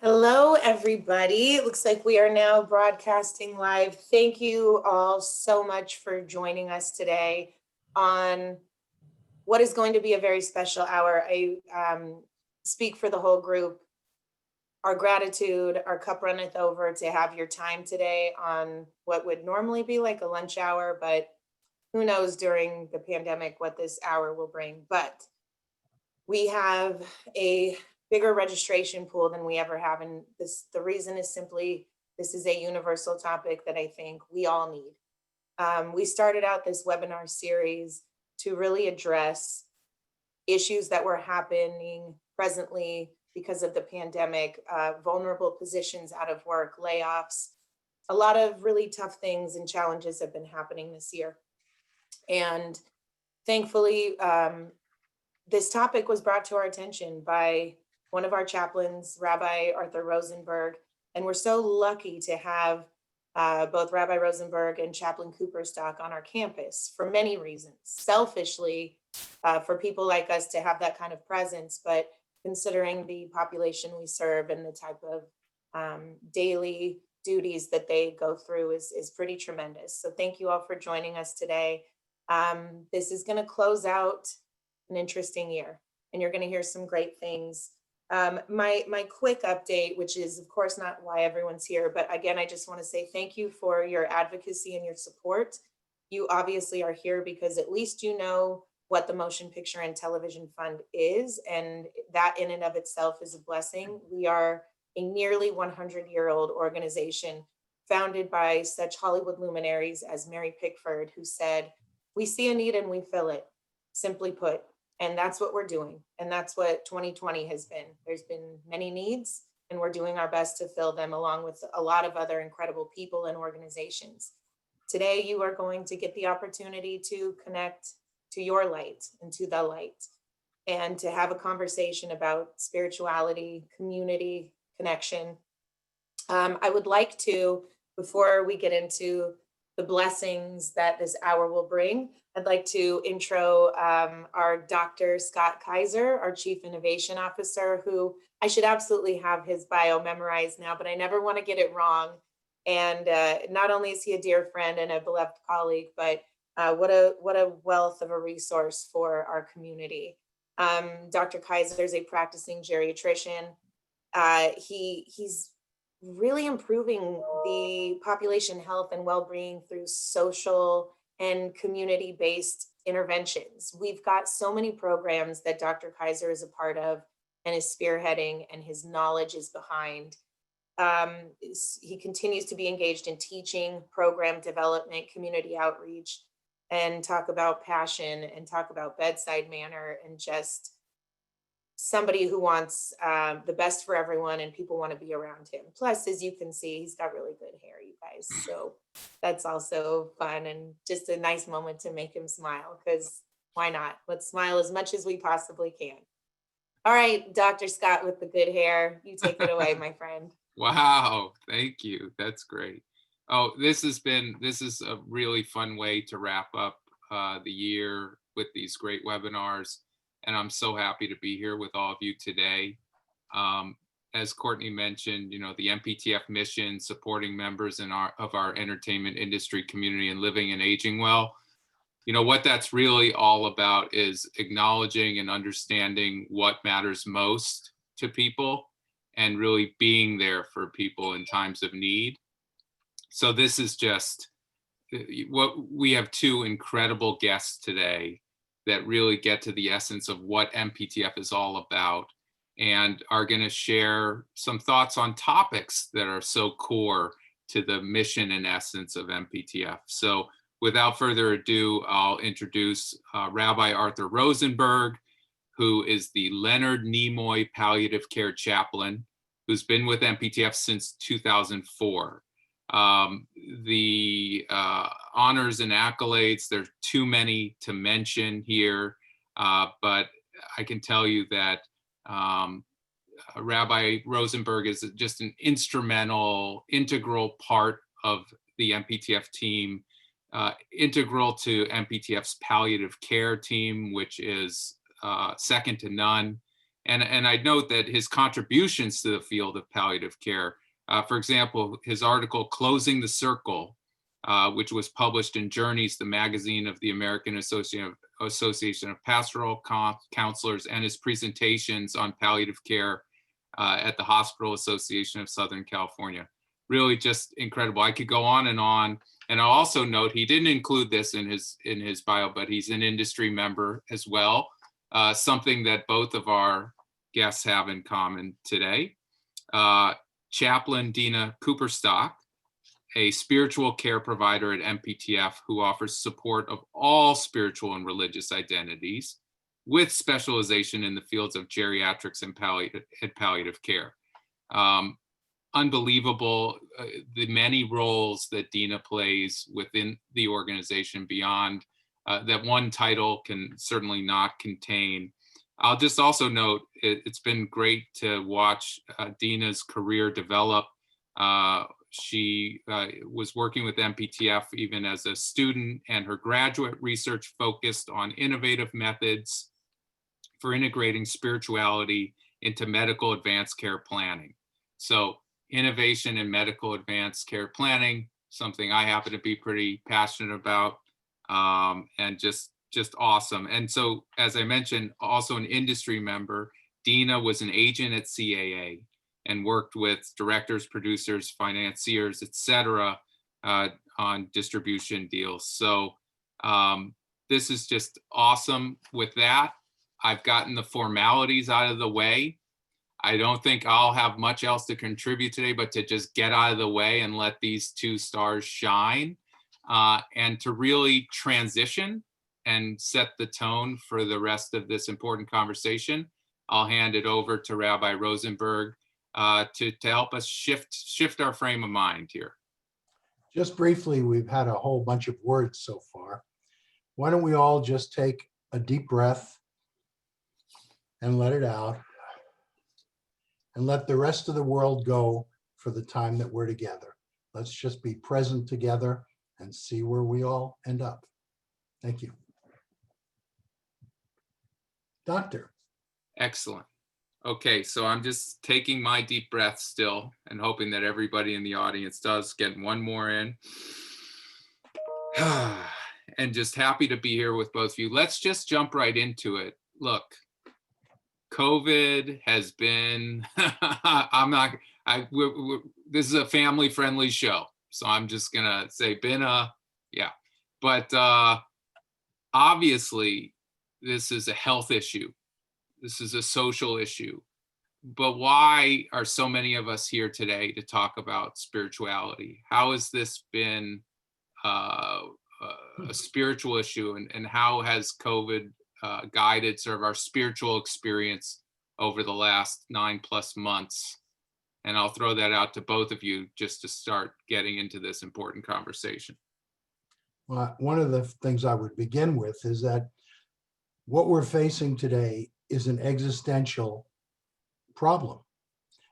Hello, everybody. It looks like we are now broadcasting live. Thank you all so much for joining us today on what is going to be a very special hour. I speak for the whole group. Our gratitude, our cup runneth over to have your time today on what would normally be like a lunch hour, but who knows during the pandemic what this hour will bring. But we have a bigger registration pool than we ever have. And the reason is simply, this is a universal topic that I think we all need. We started out this webinar series to really address issues that were happening presently because of the pandemic, vulnerable positions out of work, layoffs, a lot of really tough things and challenges have been happening this year. And thankfully, this topic was brought to our attention by one of our chaplains, Rabbi Arthur Rosenberg, and we're so lucky to have both Rabbi Rosenberg and Chaplain Kuperstock on our campus for many reasons. Selfishly, for people like us to have that kind of presence, but considering the population we serve and the type of daily duties that they go through is pretty tremendous. So thank you all for joining us today. This is going to close out an interesting year, and you're going to hear some great things. My quick update, which is of course not why everyone's here, but again, I just want to say thank you for your advocacy and your support. You obviously are here because at least you know what the Motion Picture and Television Fund is, and that in and of itself is a blessing. We are a nearly 100-year-old organization founded by such Hollywood luminaries as Mary Pickford, who said, "We see a need and we fill it," simply put. And that's what we're doing. And that's what 2020 has been. There's been many needs, and we're doing our best to fill them along with a lot of other incredible people and organizations. Today, you are going to get the opportunity to connect to your light and to the light, and to have a conversation about spirituality, community, connection. I would like to, before we get into the blessings that this hour will bring, I'd like to intro our Dr. Scott Kaiser, our Chief Innovation Officer, who I should absolutely have his bio memorized now, but I never want to get it wrong. And not only is he a dear friend and a beloved colleague, but what a wealth of a resource for our community. Dr. Kaiser is a practicing geriatrician. He's really improving the population health and well-being through social and community-based interventions. We've got so many programs that Dr. Kaiser is a part of and is spearheading, and his knowledge is behind. He continues to be engaged in teaching, program development, community outreach, and talk about passion and talk about bedside manner, and just somebody who wants the best for everyone, and people want to be around him. Plus, as you can see, he's got really good hair, you guys. So that's also fun and just a nice moment to make him smile, because why not? Let's smile as much as we possibly can. All right, Dr. Scott with the good hair, you take it away, my friend. Wow, thank you. That's great. Oh, this is a really fun way to wrap up the year with these great webinars. And I'm so happy to be here with all of you today. As Courtney mentioned, the MPTF mission, supporting members of our entertainment industry community and living and aging well. What that's really all about is acknowledging and understanding what matters most to people and really being there for people in times of need. So this is just what we have. Two incredible guests today that really get to the essence of what MPTF is all about, and are going to share some thoughts on topics that are so core to the mission and essence of MPTF. So without further ado, I'll introduce Rabbi Arthur Rosenberg, who is the Leonard Nimoy Palliative Care Chaplain, who's been with MPTF since 2004. The honors and accolades, there's too many to mention here, but I can tell you that Rabbi Rosenberg is just an integral part of the MPTF team, integral to MPTF's palliative care team, which is second to none. And I note that his contributions to the field of palliative care, for example, his article "Closing the Circle," which was published in Journeys, the magazine of the American Association of Pastoral Counselors, and his presentations on palliative care at the Hospital Association of Southern California. Really just incredible. I could go on. And I'll also note he didn't include this in his bio, but he's an industry member as well, something that both of our guests have in common today. Chaplain Dina Kuperstock, a spiritual care provider at MPTF who offers support of all spiritual and religious identities with specialization in the fields of geriatrics and palliative care. Unbelievable, the many roles that Dina plays within the organization beyond that one title can certainly not contain. I'll just also note it's been great to watch Dina's career develop. She was working with MPTF even as a student, and her graduate research focused on innovative methods for integrating spirituality into medical advanced care planning. So innovation in medical advanced care planning, something I happen to be pretty passionate about, and just awesome. And so, as I mentioned, also an industry member. Dina was an agent at CAA and worked with directors, producers, financiers, et cetera, on distribution deals. So this is just awesome. With that, I've gotten the formalities out of the way. I don't think I'll have much else to contribute today, but to just get out of the way and let these two stars shine, and to really transition and set the tone for the rest of this important conversation. I'll hand it over to Rabbi Rosenberg to help us shift our frame of mind here. Just briefly, we've had a whole bunch of words so far. Why don't we all just take a deep breath and let it out, and let the rest of the world go for the time that we're together. Let's just be present together and see where we all end up. Thank you. Doctor. Excellent. Okay, so I'm just taking my deep breath still and hoping that everybody in the audience does. Get one more in. And just happy to be here with both of you. Let's just jump right into it. Look, COVID has been, this is a family friendly show. So I'm just gonna say yeah. But obviously this is a health issue. This is a social issue. But why are so many of us here today to talk about spirituality? How has this been a spiritual issue, and how has COVID guided sort of our spiritual experience over the last 9+ months? And I'll throw that out to both of you just to start getting into this important conversation. Well, one of the things I would begin with is that what we're facing today is an existential problem.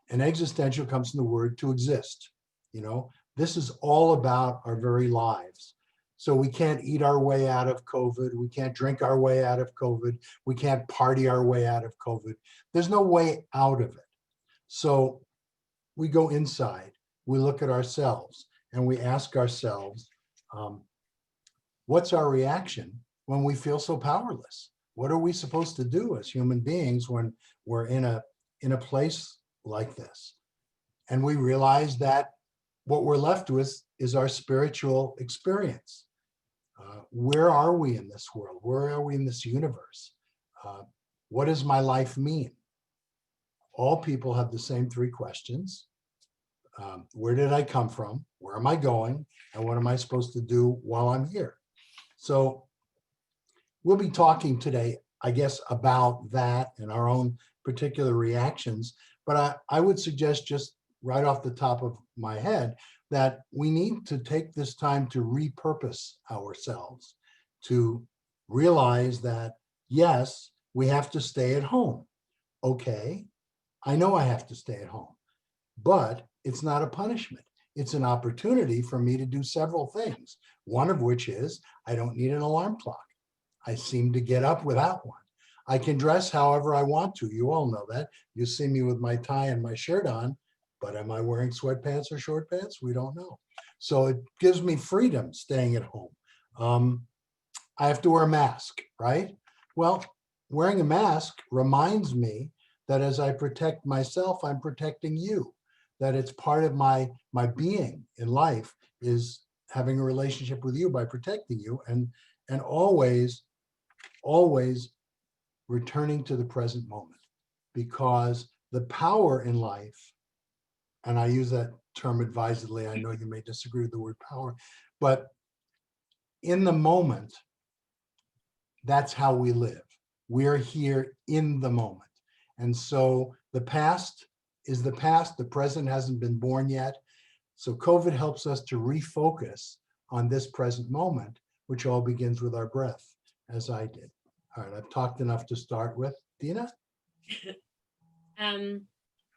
And existential comes from the word to exist. You know, this is all about our very lives. So we can't eat our way out of COVID. We can't drink our way out of COVID. We can't party our way out of COVID. There's no way out of it. So we go inside, we look at ourselves, and we ask ourselves, what's our reaction when we feel so powerless? What are we supposed to do as human beings when we're in a place like this? And we realize that what we're left with is our spiritual experience. Where are we in this world? Where are we in this universe? What does my life mean? All people have the same three questions. Where did I come from? Where am I going? And what am I supposed to do while I'm here? So we'll be talking today, I guess, about that and our own particular reactions. But I would suggest, just right off the top of my head, that we need to take this time to repurpose ourselves, to realize that, yes, we have to stay at home. Okay, I know I have to stay at home, but it's not a punishment. It's an opportunity for me to do several things. One of which is I don't need an alarm clock. I seem to get up without one. I can dress however I want to. You all know that. You see me with my tie and my shirt on, but am I wearing sweatpants or short pants? We don't know. So it gives me freedom staying at home. I have to wear a mask, right? Well, wearing a mask reminds me that as I protect myself, I'm protecting you, that it's part of my being in life is having a relationship with you by protecting you, and always returning to the present moment, because the power in life, and I use that term advisedly, I know you may disagree with the word power, but in the moment, that's how we live. We're here in the moment. And so the past is the past, the present hasn't been born yet. So COVID helps us to refocus on this present moment, which all begins with our breath, as I did. All right, I've talked enough to start with. Dina?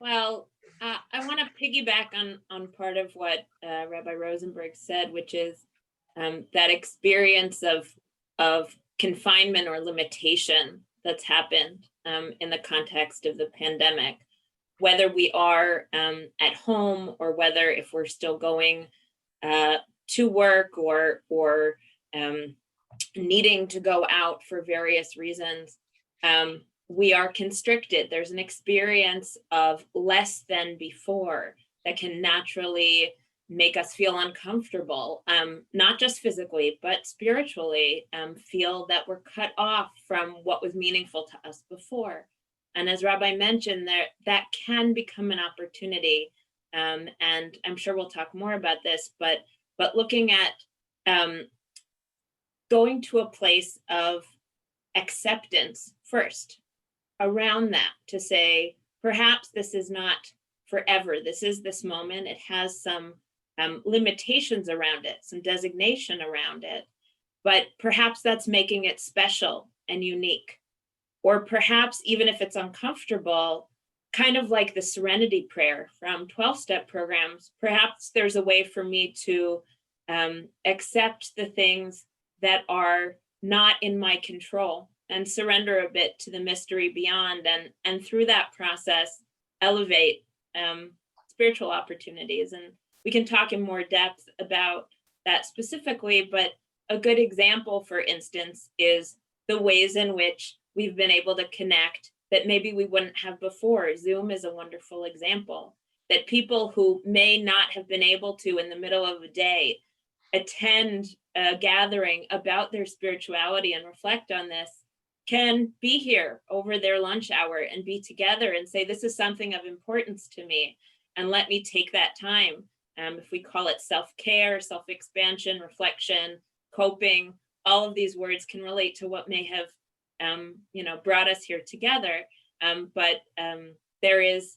Well, I want to piggyback on part of what Rabbi Rosenberg said, which is that experience of confinement or limitation that's happened in the context of the pandemic, whether we are at home or whether if we're still going to work or needing to go out for various reasons. We are constricted. There's an experience of less than before that can naturally make us feel uncomfortable, not just physically, but spiritually, feel that we're cut off from what was meaningful to us before. And as Rabbi mentioned, that can become an opportunity. And I'm sure we'll talk more about this, but looking at going to a place of acceptance first around that, to say, perhaps this is not forever. This is this moment. It has some limitations around it, some designation around it, but perhaps that's making it special and unique. Or perhaps even if it's uncomfortable, kind of like the serenity prayer from 12-step programs, perhaps there's a way for me to accept the things that are not in my control and surrender a bit to the mystery beyond, and through that process, elevate spiritual opportunities. And we can talk in more depth about that specifically, but a good example, for instance, is the ways in which we've been able to connect that maybe we wouldn't have before. Zoom is a wonderful example, that people who may not have been able to, in the middle of a day, attend a gathering about their spirituality and reflect on this, can be here over their lunch hour and be together and say, this is something of importance to me, and let me take that time. If we call it self-care, self-expansion, reflection, coping, all of these words can relate to what may have brought us here together. But there is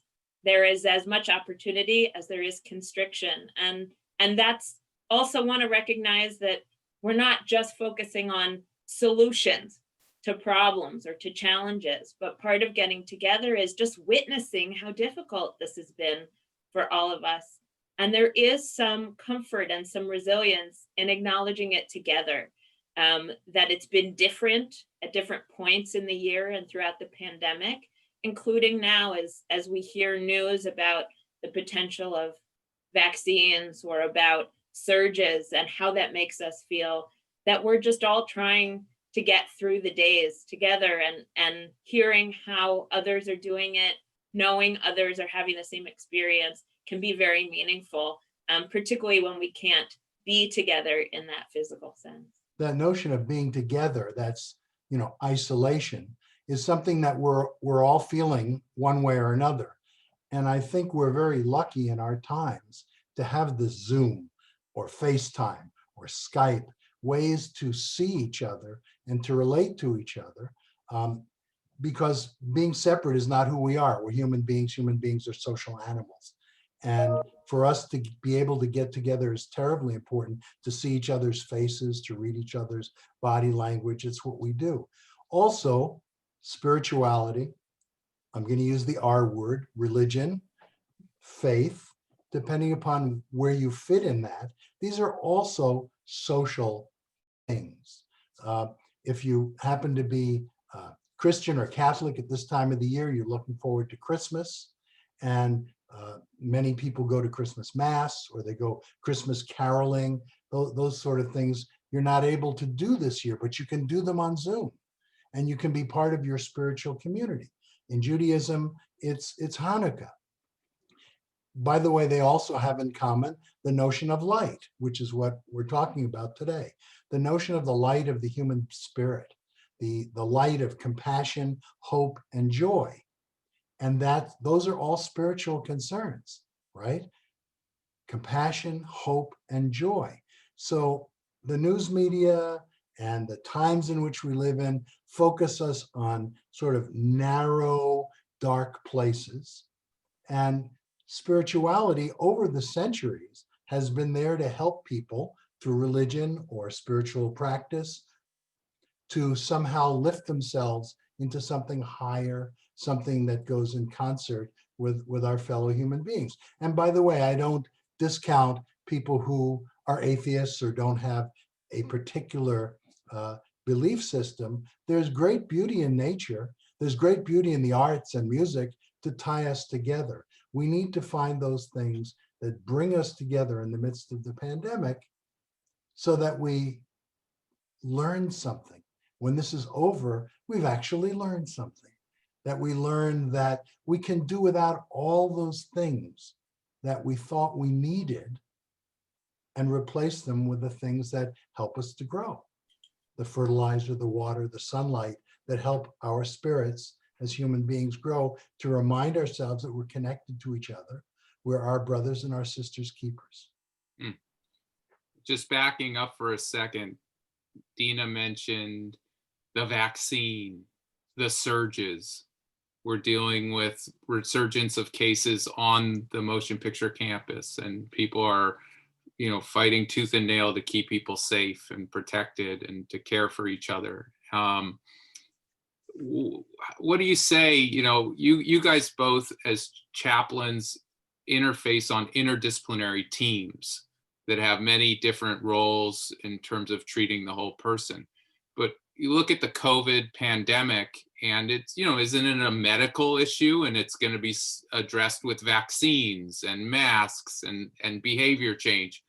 as much opportunity as there is constriction. And that's also want to recognize that we're not just focusing on solutions to problems or to challenges, but part of getting together is just witnessing how difficult this has been for all of us. And there is some comfort and some resilience in acknowledging it together, that it's been different at different points in the year and throughout the pandemic, including now as we hear news about the potential of vaccines or about surges and how that makes us feel, that we're just all trying to get through the days together, and hearing how others are doing it, knowing others are having the same experience can be very meaningful, particularly when we can't be together in that physical sense. That notion of being together, that's, isolation, is something that we're all feeling one way or another. And I think we're very lucky in our times to have the Zoom or FaceTime or Skype, ways to see each other and to relate to each other, because being separate is not who we are. We're human beings. Human beings are social animals. And for us to be able to get together is terribly important, to see each other's faces, to read each other's body language. It's what we do. Also, spirituality, I'm going to use the R word, religion, faith, depending upon where you fit in that. These are also social things. If you happen to be Christian or Catholic at this time of the year, you're looking forward to Christmas. And many people go to Christmas Mass or they go Christmas caroling, those sort of things you're not able to do this year, but you can do them on Zoom and you can be part of your spiritual community. In Judaism, it's Hanukkah. By the way, they also have in common the notion of light, which is what we're talking about today. The notion of the light of the human spirit, the light of compassion, hope, and joy. And those are all spiritual concerns, right? Compassion, hope, and joy. So the news media and the times in which we live in focus us on sort of narrow, dark places. And spirituality over the centuries has been there to help people through religion or spiritual practice to somehow lift themselves into something higher, something that goes in concert with our fellow human beings. And by the way, I don't discount people who are atheists or don't have a particular belief system. There's great beauty in nature. There's great beauty in the arts and music to tie us together. We need to find those things that bring us together in the midst of the pandemic so that we learn something. When this is over, we've actually learned something. That we learn that we can do without all those things that we thought we needed and replace them with the things that help us to grow. The fertilizer, the water, the sunlight that help our spirits as human beings grow, to remind ourselves that we're connected to each other. We're our brothers and our sisters' keepers. Just backing up for a second, Dina mentioned the vaccine, the surges. We're dealing with resurgence of cases on the motion picture campus, and people are, fighting tooth and nail to keep people safe and protected and to care for each other. What do you say? You guys both as chaplains interface on interdisciplinary teams that have many different roles in terms of treating the whole person. But you look at the COVID pandemic and it's, isn't it a medical issue, and it's going to be addressed with vaccines and masks and behavior change.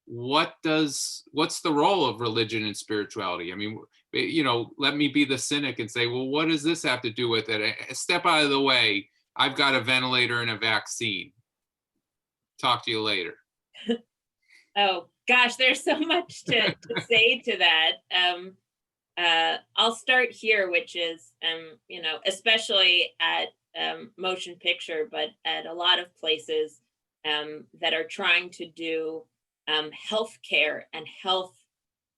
What's the role of religion and spirituality? I mean, let me be the cynic and say, well, what does this have to do with it? Step out of the way. I've got a ventilator and a vaccine. Talk to you later. Oh gosh, there's so much to say to that. I'll start here, which is, especially at motion picture, but at a lot of places that are trying to do healthcare and health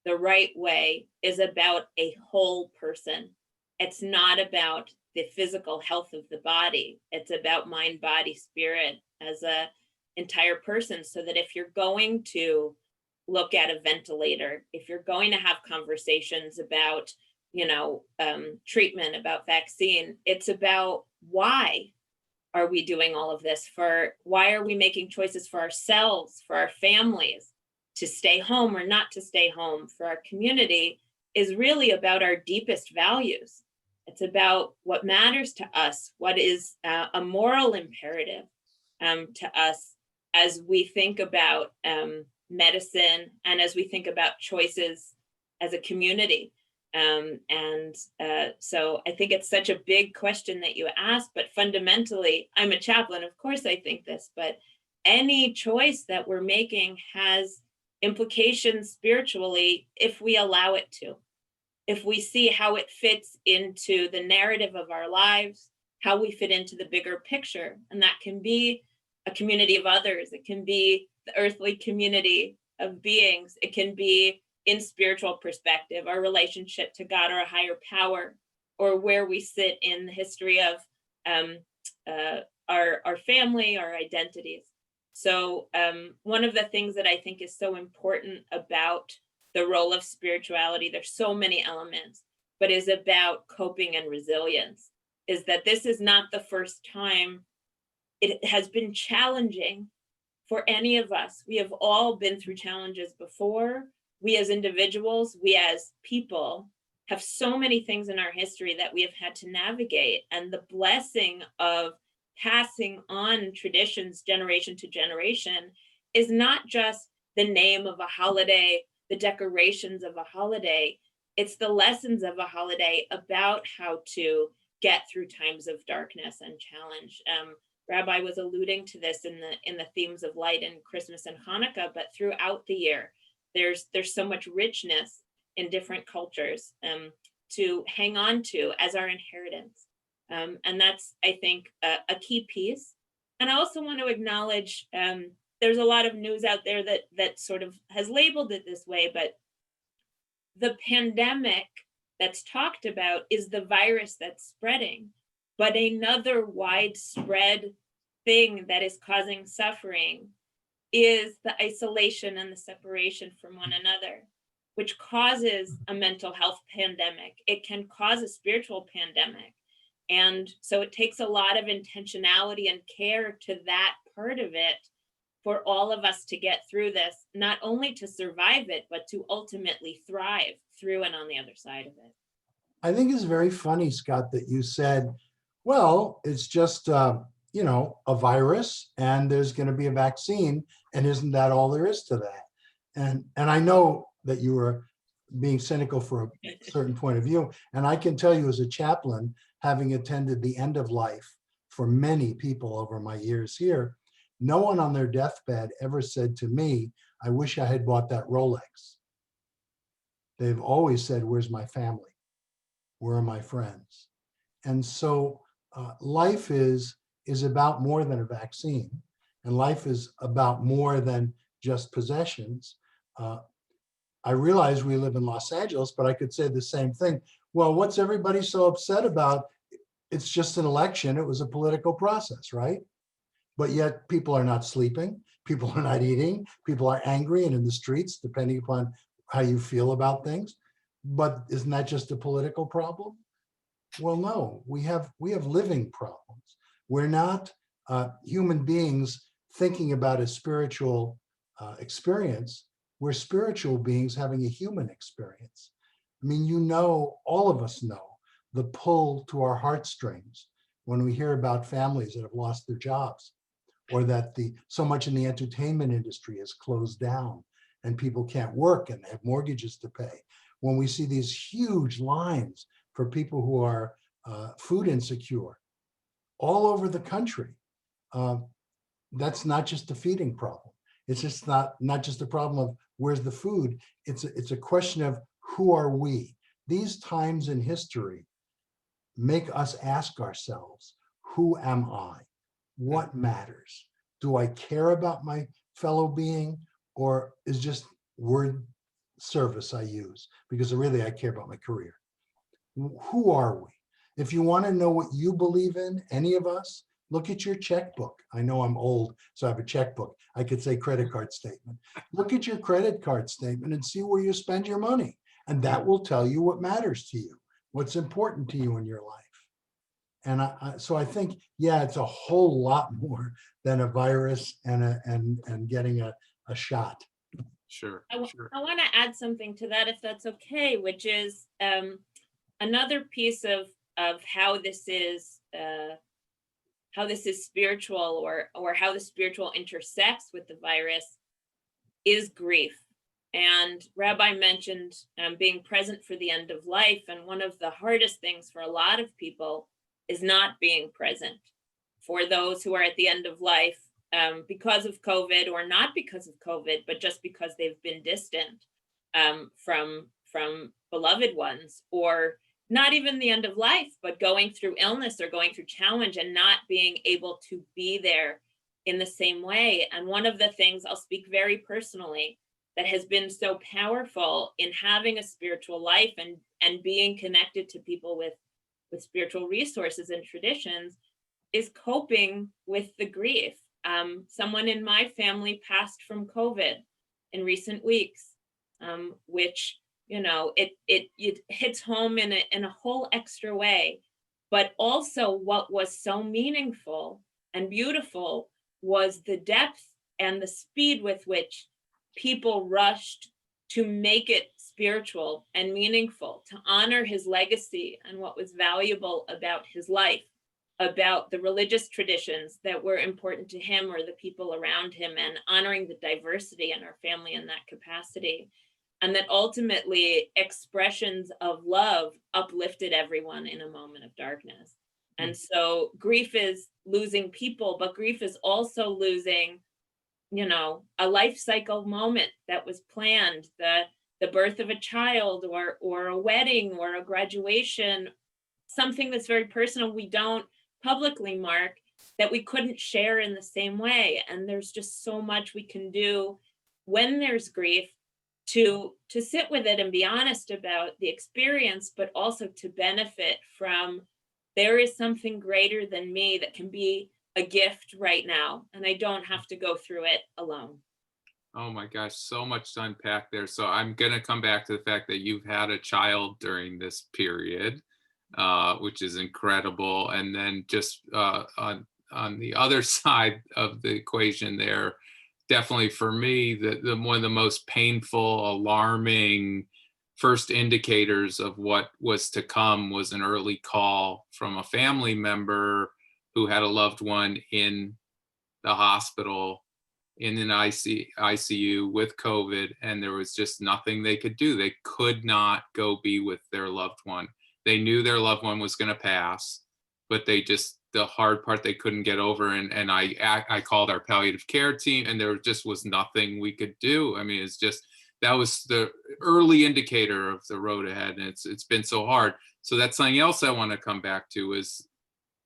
the right way is about a whole person. It's not about the physical health of the body. It's about mind, body, spirit as a entire person, so that if you're going to look at a ventilator, if you're going to have conversations about, treatment, about vaccine, it's about why are we doing all of this? Why are we making choices for ourselves, for our families, to stay home or not to stay home, for our community, is really about our deepest values. It's about what matters to us, what is a moral imperative to us as we think about medicine and as we think about choices as a community. So I think it's such a big question that you asked, but fundamentally, I'm a chaplain, of course I think this, but any choice that we're making has implications spiritually if we allow it to, if we see how it fits into the narrative of our lives, how we fit into the bigger picture. And that can be a community of others. It can be the earthly community of beings. It can be in spiritual perspective, our relationship to God or a higher power, or where we sit in the history of our family, our identities. So one of the things that I think is so important about the role of spirituality, there's so many elements, but is about coping and resilience, is that this is not the first time it has been challenging for any of us. We have all been through challenges before. We as individuals, we as people have so many things in our history that we have had to navigate, and the blessing of passing on traditions generation to generation is not just the name of a holiday, the decorations of a holiday. It's the lessons of a holiday about how to get through times of darkness and challenge. Rabbi was alluding to this in the themes of light in Christmas and Hanukkah, but throughout the year, there's so much richness in different cultures to hang on to as our inheritance. And that's, I think, a key piece. And I also want to acknowledge there's a lot of news out there that sort of has labeled it this way, but the pandemic that's talked about is the virus that's spreading. But another widespread thing that is causing suffering is the isolation and the separation from one another, which causes a mental health pandemic. It can cause a spiritual pandemic. And so it takes a lot of intentionality and care to that part of it for all of us to get through this, not only to survive it, but to ultimately thrive through and on the other side of it. I think it's very funny, Scott, that you said, well, it's just, a virus and there's going to be a vaccine. And isn't that all there is to that? And I know that you were being cynical for a certain point of view. And I can tell you as a chaplain, having attended the end of life for many people over my years here, no one on their deathbed ever said to me, I wish I had bought that Rolex. They've always said, where's my family? Where are my friends? And so life is about more than a vaccine, and life is about more than just possessions. I realize we live in Los Angeles, but I could say the same thing. Well, what's everybody so upset about? It's just an election. It was a political process, right? But yet people are not sleeping. People are not eating. People are angry and in the streets, depending upon how you feel about things. But isn't that just a political problem? Well, no, we have living problems. We're not human beings thinking about a spiritual experience. We're spiritual beings having a human experience. I mean, all of us know the pull to our heartstrings when we hear about families that have lost their jobs, or that so much in the entertainment industry is closed down and people can't work and have mortgages to pay. When we see these huge lines for people who are food insecure all over the country, that's not just a feeding problem. It's just not just a problem of where's the food. It's a question of who are we? These times in history make us ask ourselves, who am I? What matters? Do I care about my fellow being, or is just word service I use? Because really I care about my career. Who are we? If you want to know what you believe in, any of us, look at your checkbook. I know I'm old, so I have a checkbook. I could say credit card statement. Look at your credit card statement and see where you spend your money. And that will tell you what matters to you, what's important to you in your life. And so I think, yeah, it's a whole lot more than a virus and getting a shot. Sure. I want to add something to that, if that's okay, which is another piece of how this is spiritual, or how the spiritual intersects with the virus, is grief. And Rabbi mentioned being present for the end of life, and one of the hardest things for a lot of people is not being present for those who are at the end of life because of COVID, or not because of COVID, but just because they've been distant from beloved ones, or not even the end of life, but going through illness or going through challenge and not being able to be there in the same way. And one of the things, I'll speak very personally, that has been so powerful in having a spiritual life and being connected to people with spiritual resources and traditions, is coping with the grief. Someone in my family passed from COVID in recent weeks, which, it hits home in a whole extra way. But also what was so meaningful and beautiful was the depth and the speed with which people rushed to make it spiritual and meaningful, to honor his legacy and what was valuable about his life, about the religious traditions that were important to him or the people around him, and honoring the diversity in our family in that capacity. And that ultimately expressions of love uplifted everyone in a moment of darkness. And so grief is losing people, but grief is also losing, a life cycle moment that was planned, the birth of a child, or a wedding, or a graduation, something that's very personal we don't publicly mark, that we couldn't share in the same way. And there's just so much we can do when there's grief to sit with it and be honest about the experience, but also to benefit from, there is something greater than me that can be a gift right now, and I don't have to go through it alone. Oh my gosh, so much to unpack there. So I'm going to come back to the fact that you've had a child during this period, which is incredible. And then just on the other side of the equation there, definitely for me, the one of the most painful, alarming first indicators of what was to come was an early call from a family member who had a loved one in the hospital in an ICU with COVID, and there was just nothing they could do. They could not go be with their loved one. They knew their loved one was going to pass, but the hard part they couldn't get over. And I called our palliative care team, and there just was nothing we could do. I mean, that was the early indicator of the road ahead, and it's been so hard. So that's something else I want to come back to, is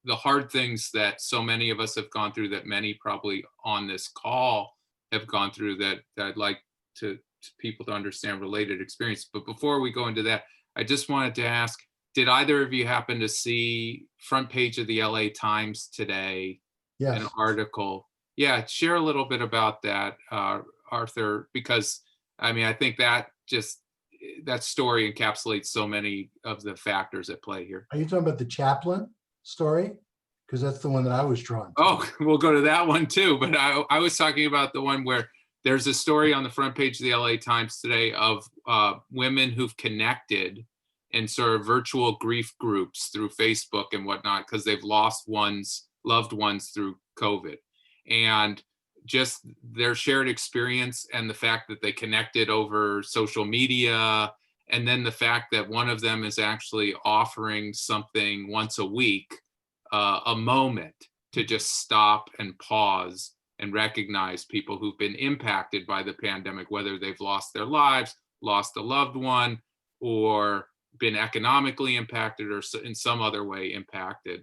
the hard things that so many of us have gone through, that many probably on this call have gone through, that I'd like to people to understand related experience. But before we go into that, I just wanted to ask, did either of you happen to see front page of the LA Times today? Yes. An article? Yeah, share a little bit about that, Arthur, because I mean, I think that story encapsulates so many of the factors at play here. Are you talking about the chaplain story? Because that's the one that I was drawn to. Oh, we'll go to that one too. But I was talking about the one where there's a story on the front page of the LA Times today of women who've connected in sort of virtual grief groups through Facebook and whatnot, because they've lost loved ones through COVID. And just their shared experience, and the fact that they connected over social media, and then the fact that one of them is actually offering something once a week, a moment to just stop and pause and recognize people who've been impacted by the pandemic, whether they've lost their lives, lost a loved one, or been economically impacted, or in some other way impacted.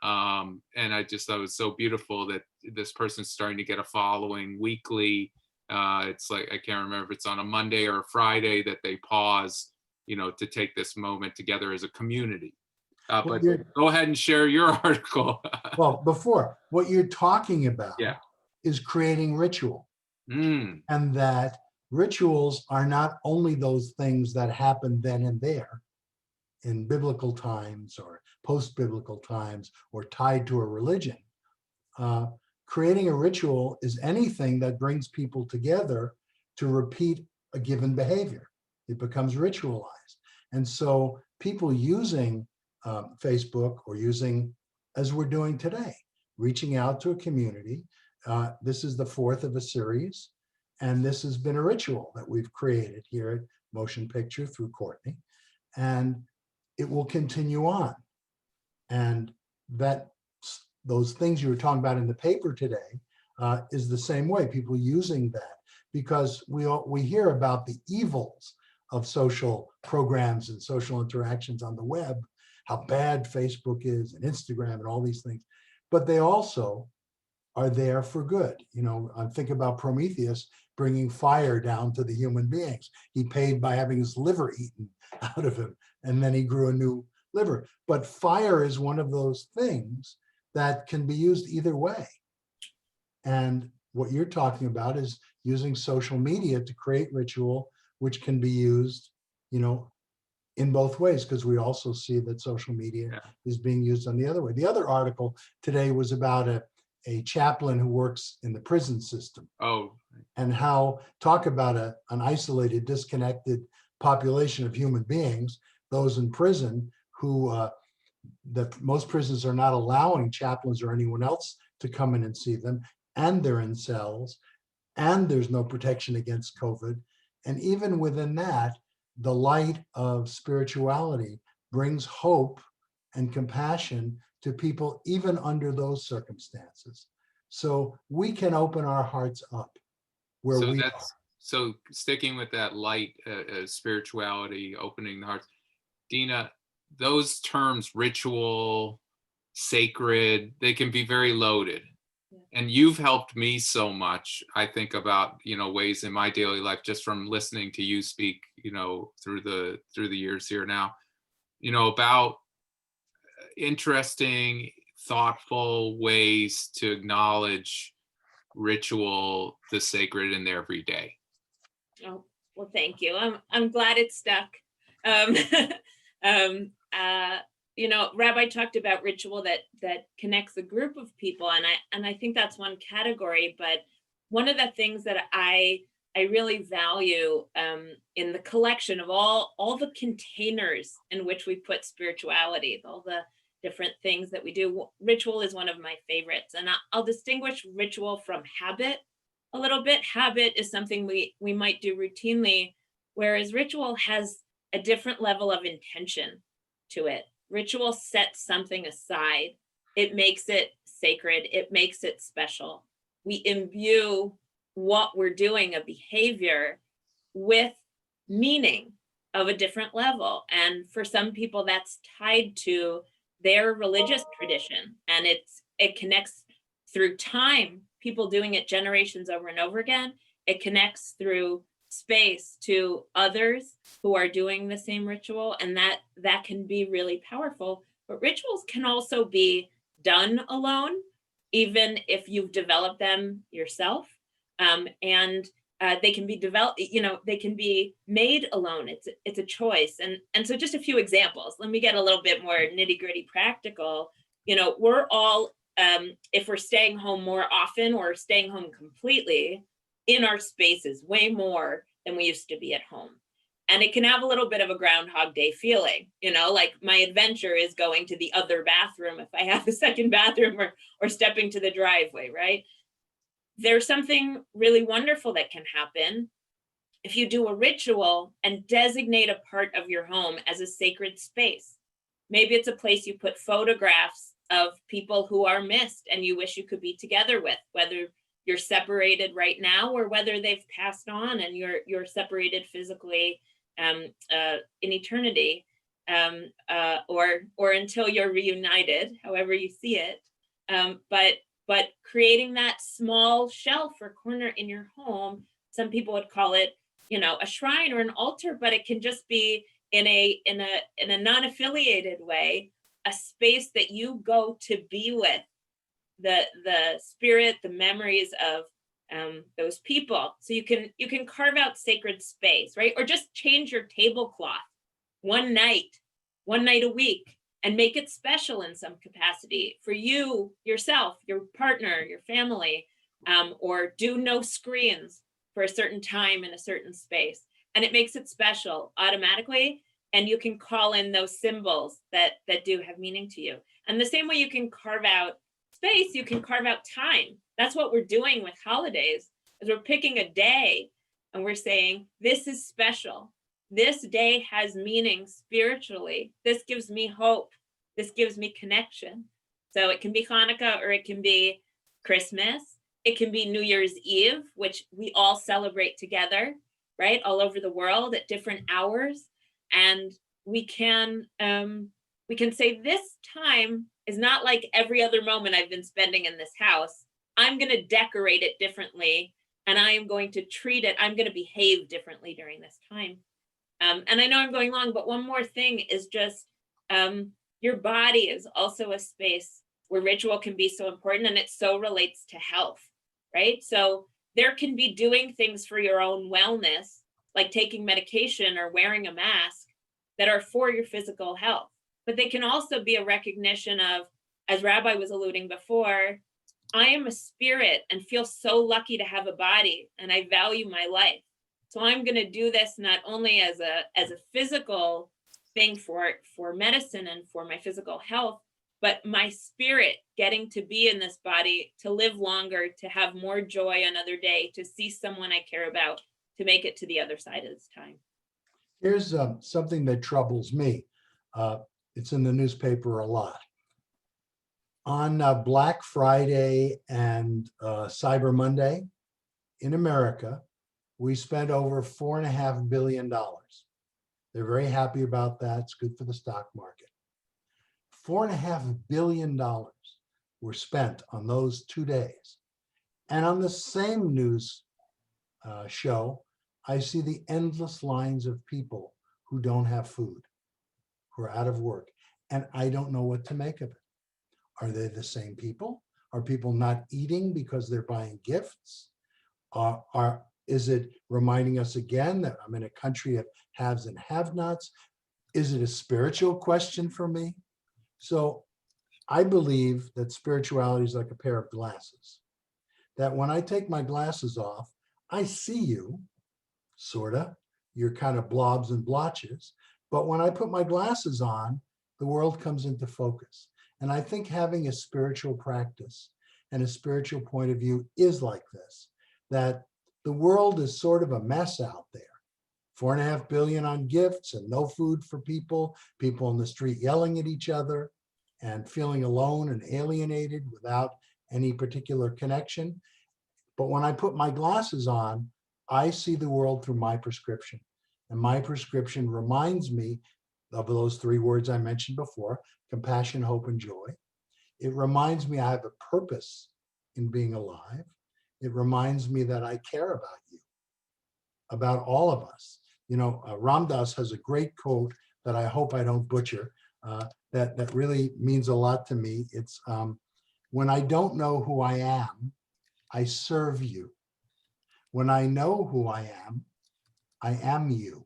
And I just thought it was so beautiful that this person's starting to get a following weekly. It's like, I can't remember if it's on a Monday or a Friday that they pause, to take this moment together as a community. But go ahead and share your article. Well, before, what you're talking about is creating ritual. And that rituals are not only those things that happen then and there in biblical times or post-biblical times, or tied to a religion. Creating a ritual is anything that brings people together to repeat a given behavior. It becomes ritualized. And so people using Facebook, or using, as we're doing today, reaching out to a community. This is the fourth of a series, and this has been a ritual that we've created here at Motion Picture through Courteney, and it will continue on. And those things you were talking about in the paper today is the same way, people using that, because we hear about the evils of social programs and social interactions on the web, how bad Facebook is and Instagram and all these things, but they also are there for good. I think about Prometheus bringing fire down to the human beings. He paid by having his liver eaten out of him, and then he grew a new liver. But fire is one of those things that can be used either way. And what you're talking about is using social media to create ritual, which can be used, in both ways, because we also see that social media is being used on the other way. The other article today was about a chaplain who works in the prison system. Oh. And how, talk about an isolated, disconnected population of human beings, those in prison who that most prisons are not allowing chaplains or anyone else to come in and see them, and they're in cells, and there's no protection against COVID. And even within that, the light of spirituality brings hope and compassion to people even under those circumstances. So we can open our hearts up where So we that's, so sticking with that light, spirituality, opening the hearts, Dina, those terms, ritual, sacred, they can be very loaded. And you've helped me so much, I think, about, ways in my daily life, just from listening to you speak, through the years here now, about interesting, thoughtful ways to acknowledge ritual, the sacred in their everyday. Oh, well, thank you. I'm glad it stuck. Rabbi talked about ritual that connects a group of people, and I think that's one category. But one of the things that I really value in the collection of all the containers in which we put spirituality, all the different things that we do, ritual is one of my favorites. And I'll distinguish ritual from habit a little bit. Habit is something we might do routinely, whereas ritual has a different level of intention to it. Ritual sets something aside. It makes it sacred. It makes it special. We imbue what we're doing, a behavior, with meaning of a different level. And for some people, that's tied to their religious tradition. And it connects through time, people doing it generations over and over again. It connects through space to others who are doing the same ritual, and that can be really powerful. But rituals can also be done alone, even if you've developed them yourself, and they can be developed, they can be made alone. It's a choice. And so just a few examples. Let me get a little bit more nitty-gritty practical. We're all, if we're staying home more often or staying home completely, in our spaces way more than we used to be at home. And it can have a little bit of a Groundhog Day feeling, like my adventure is going to the other bathroom if I have a second bathroom, or stepping to the driveway, right? There's something really wonderful that can happen if you do a ritual and designate a part of your home as a sacred space. Maybe it's a place you put photographs of people who are missed and you wish you could be together with, whether you're separated right now or whether they've passed on and you're separated physically in eternity, or until you're reunited, however you see it. But creating that small shelf or corner in your home, some people would call it, a shrine or an altar, but it can just be in a non-affiliated way, a space that you go to be with the spirit, the memories of those people. So you can carve out sacred space, right? Or just change your tablecloth one night a week, and make it special in some capacity for you, yourself, your partner, your family, or do no screens for a certain time in a certain space. And it makes it special automatically. And you can call in those symbols that do have meaning to you. And the same way you can carve out space, you can carve out time. That's what we're doing with holidays, is we're picking a day and we're saying, this is special. This day has meaning spiritually. This gives me hope. This gives me connection. So it can be Hanukkah, or it can be Christmas. It can be New Year's Eve, which we all celebrate together, right? All over the world at different hours. And we can say, this time is not like every other moment I've been spending in this house. I'm going to decorate it differently, and I am going to treat it. I'm going to behave differently during this time. And I know I'm going long, but one more thing is just your body is also a space where ritual can be so important, and it so relates to health, right? So there can be doing things for your own wellness, like taking medication or wearing a mask, that are for your physical health. But they can also be a recognition of, as Rabbi was alluding before, I am a spirit and feel so lucky to have a body, and I value my life. So I'm going to do this not only as a physical thing for medicine and for my physical health, but my spirit getting to be in this body, to live longer, to have more joy another day, to see someone I care about, to make it to the other side of this time. Here's something that troubles me. It's in the newspaper a lot. On Black Friday and Cyber Monday in America, we spent over $4.5 billion. They're very happy about that. It's good for the stock market. $4.5 billion were spent on those 2 days. And on the same news show, I see the endless lines of people who don't have food, who are out of work, and I don't know what to make of it. Are they the same people? Are people not eating because they're buying gifts? Is it reminding us again that I'm in a country of haves and have-nots? Is it a spiritual question for me? So I believe that spirituality is like a pair of glasses, that when I take my glasses off, I see you, sort of. You're kind of blobs and blotches. But when I put my glasses on, the world comes into focus. And I think having a spiritual practice and a spiritual point of view is like this, that the world is sort of a mess out there. 4.5 billion on gifts and no food for people in the street yelling at each other and feeling alone and alienated without any particular connection. But when I put my glasses on, I see the world through my prescription. And my prescription reminds me of those 3 words I mentioned before: compassion, hope, and joy. It reminds me I have a purpose in being alive. It reminds me that I care about you, about all of us. You know, Ram Dass has a great quote that I hope I don't butcher, that really means a lot to me. It's, when I don't know who I am, I serve you. When I know who I am you.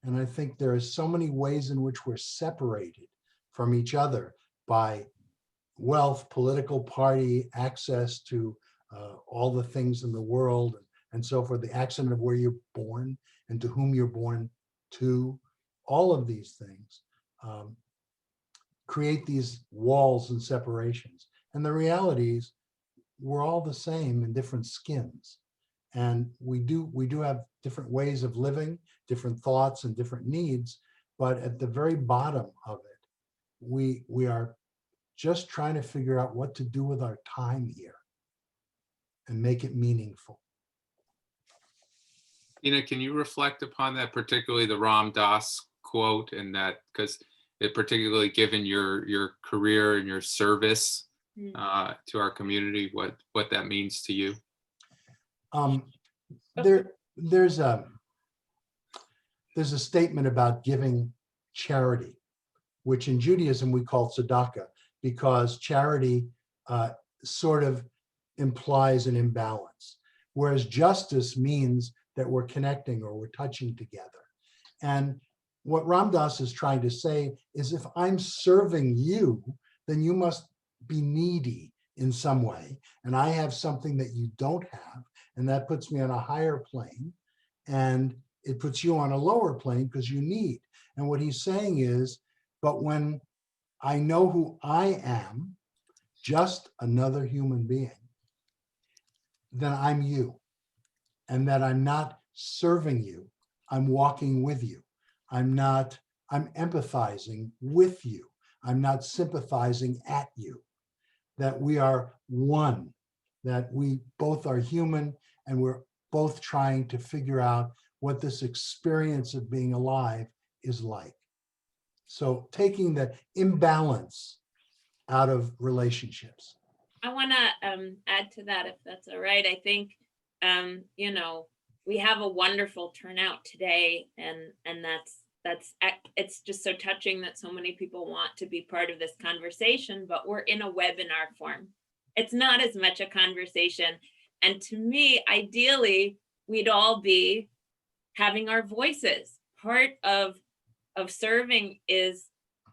And I think there are so many ways in which we're separated from each other by wealth, political party, access to all the things in the world, and so forth, the accident of where you're born and to whom you're born to. All of these things create these walls and separations. And the reality is we're all the same in different skins. And we do have different ways of living, different thoughts and different needs, but at the very bottom of it, we are just trying to figure out what to do with our time here and make it meaningful. Dina, can you reflect upon that, particularly the Ram Dass quote, and that, because it particularly given your career and your service to our community, what that means to you? There's a statement about giving charity, which in Judaism we call tzedakah, because charity sort of implies an imbalance, whereas justice means that we're connecting or we're touching together. And what Ram Dass is trying to say is, if I'm serving you, then you must be needy in some way, and I have something that you don't have, and that puts me on a higher plane, and it puts you on a lower plane because you need. And what he's saying is, but when I know who I am, just another human being, then I'm you, and that I'm not serving you, I'm walking with you. I'm empathizing with you. I'm not sympathizing at you. That we are one, that we both are human, and we're both trying to figure out what this experience of being alive is like. So taking the imbalance out of relationships. I want to add to that, if that's all right. I think, you know, we have a wonderful turnout today, and it's just so touching that so many people want to be part of this conversation, but we're in a webinar form. It's not as much a conversation. And to me, ideally, we'd all be having our voices. Part of serving is,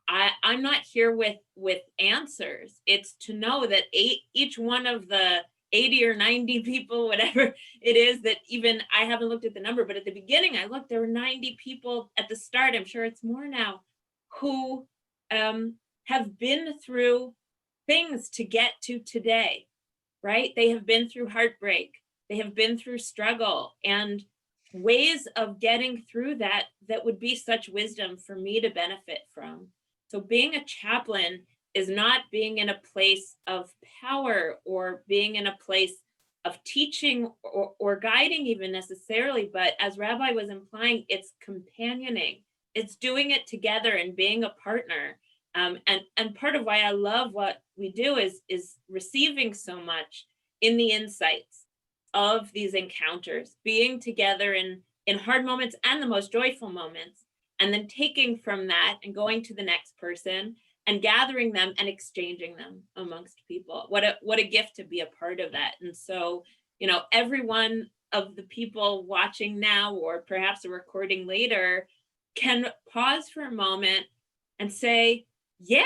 I'm not here with answers. It's to know that each one of the 80 or 90 people, whatever it is, that even I haven't looked at the number, but at the beginning I looked, there were 90 people at the start. I'm sure it's more now, who have been through things to get to today, right? They have been through heartbreak. They have been through struggle, and ways of getting through that would be such wisdom for me to benefit from. So being a chaplain is not being in a place of power or being in a place of teaching or guiding even necessarily, but as Rabbi was implying, it's companioning. It's doing it together and being a partner. And part of why I love what we do is receiving so much in the insights of these encounters, being together in hard moments and the most joyful moments, and then taking from that and going to the next person and gathering them and exchanging them amongst people. What a gift to be a part of that. And so, you know, every one of the people watching now, or perhaps a recording later, can pause for a moment and say, yeah,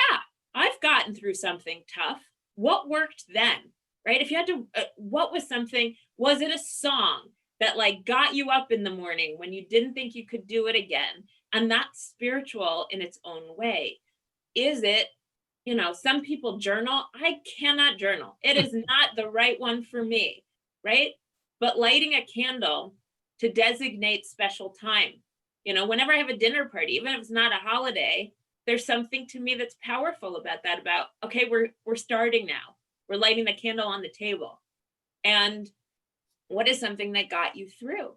I've gotten through something tough. What worked then, right? If you had to, what was something, was it a song that like got you up in the morning when you didn't think you could do it again? And that's spiritual in its own way. Is it, you know, some people journal. I cannot journal. It is not the right one for me, right? But lighting a candle to designate special time. You know, whenever I have a dinner party, even if it's not a holiday, there's something to me that's powerful about that, about, okay, we're starting now. We're lighting the candle on the table. And what is something that got you through?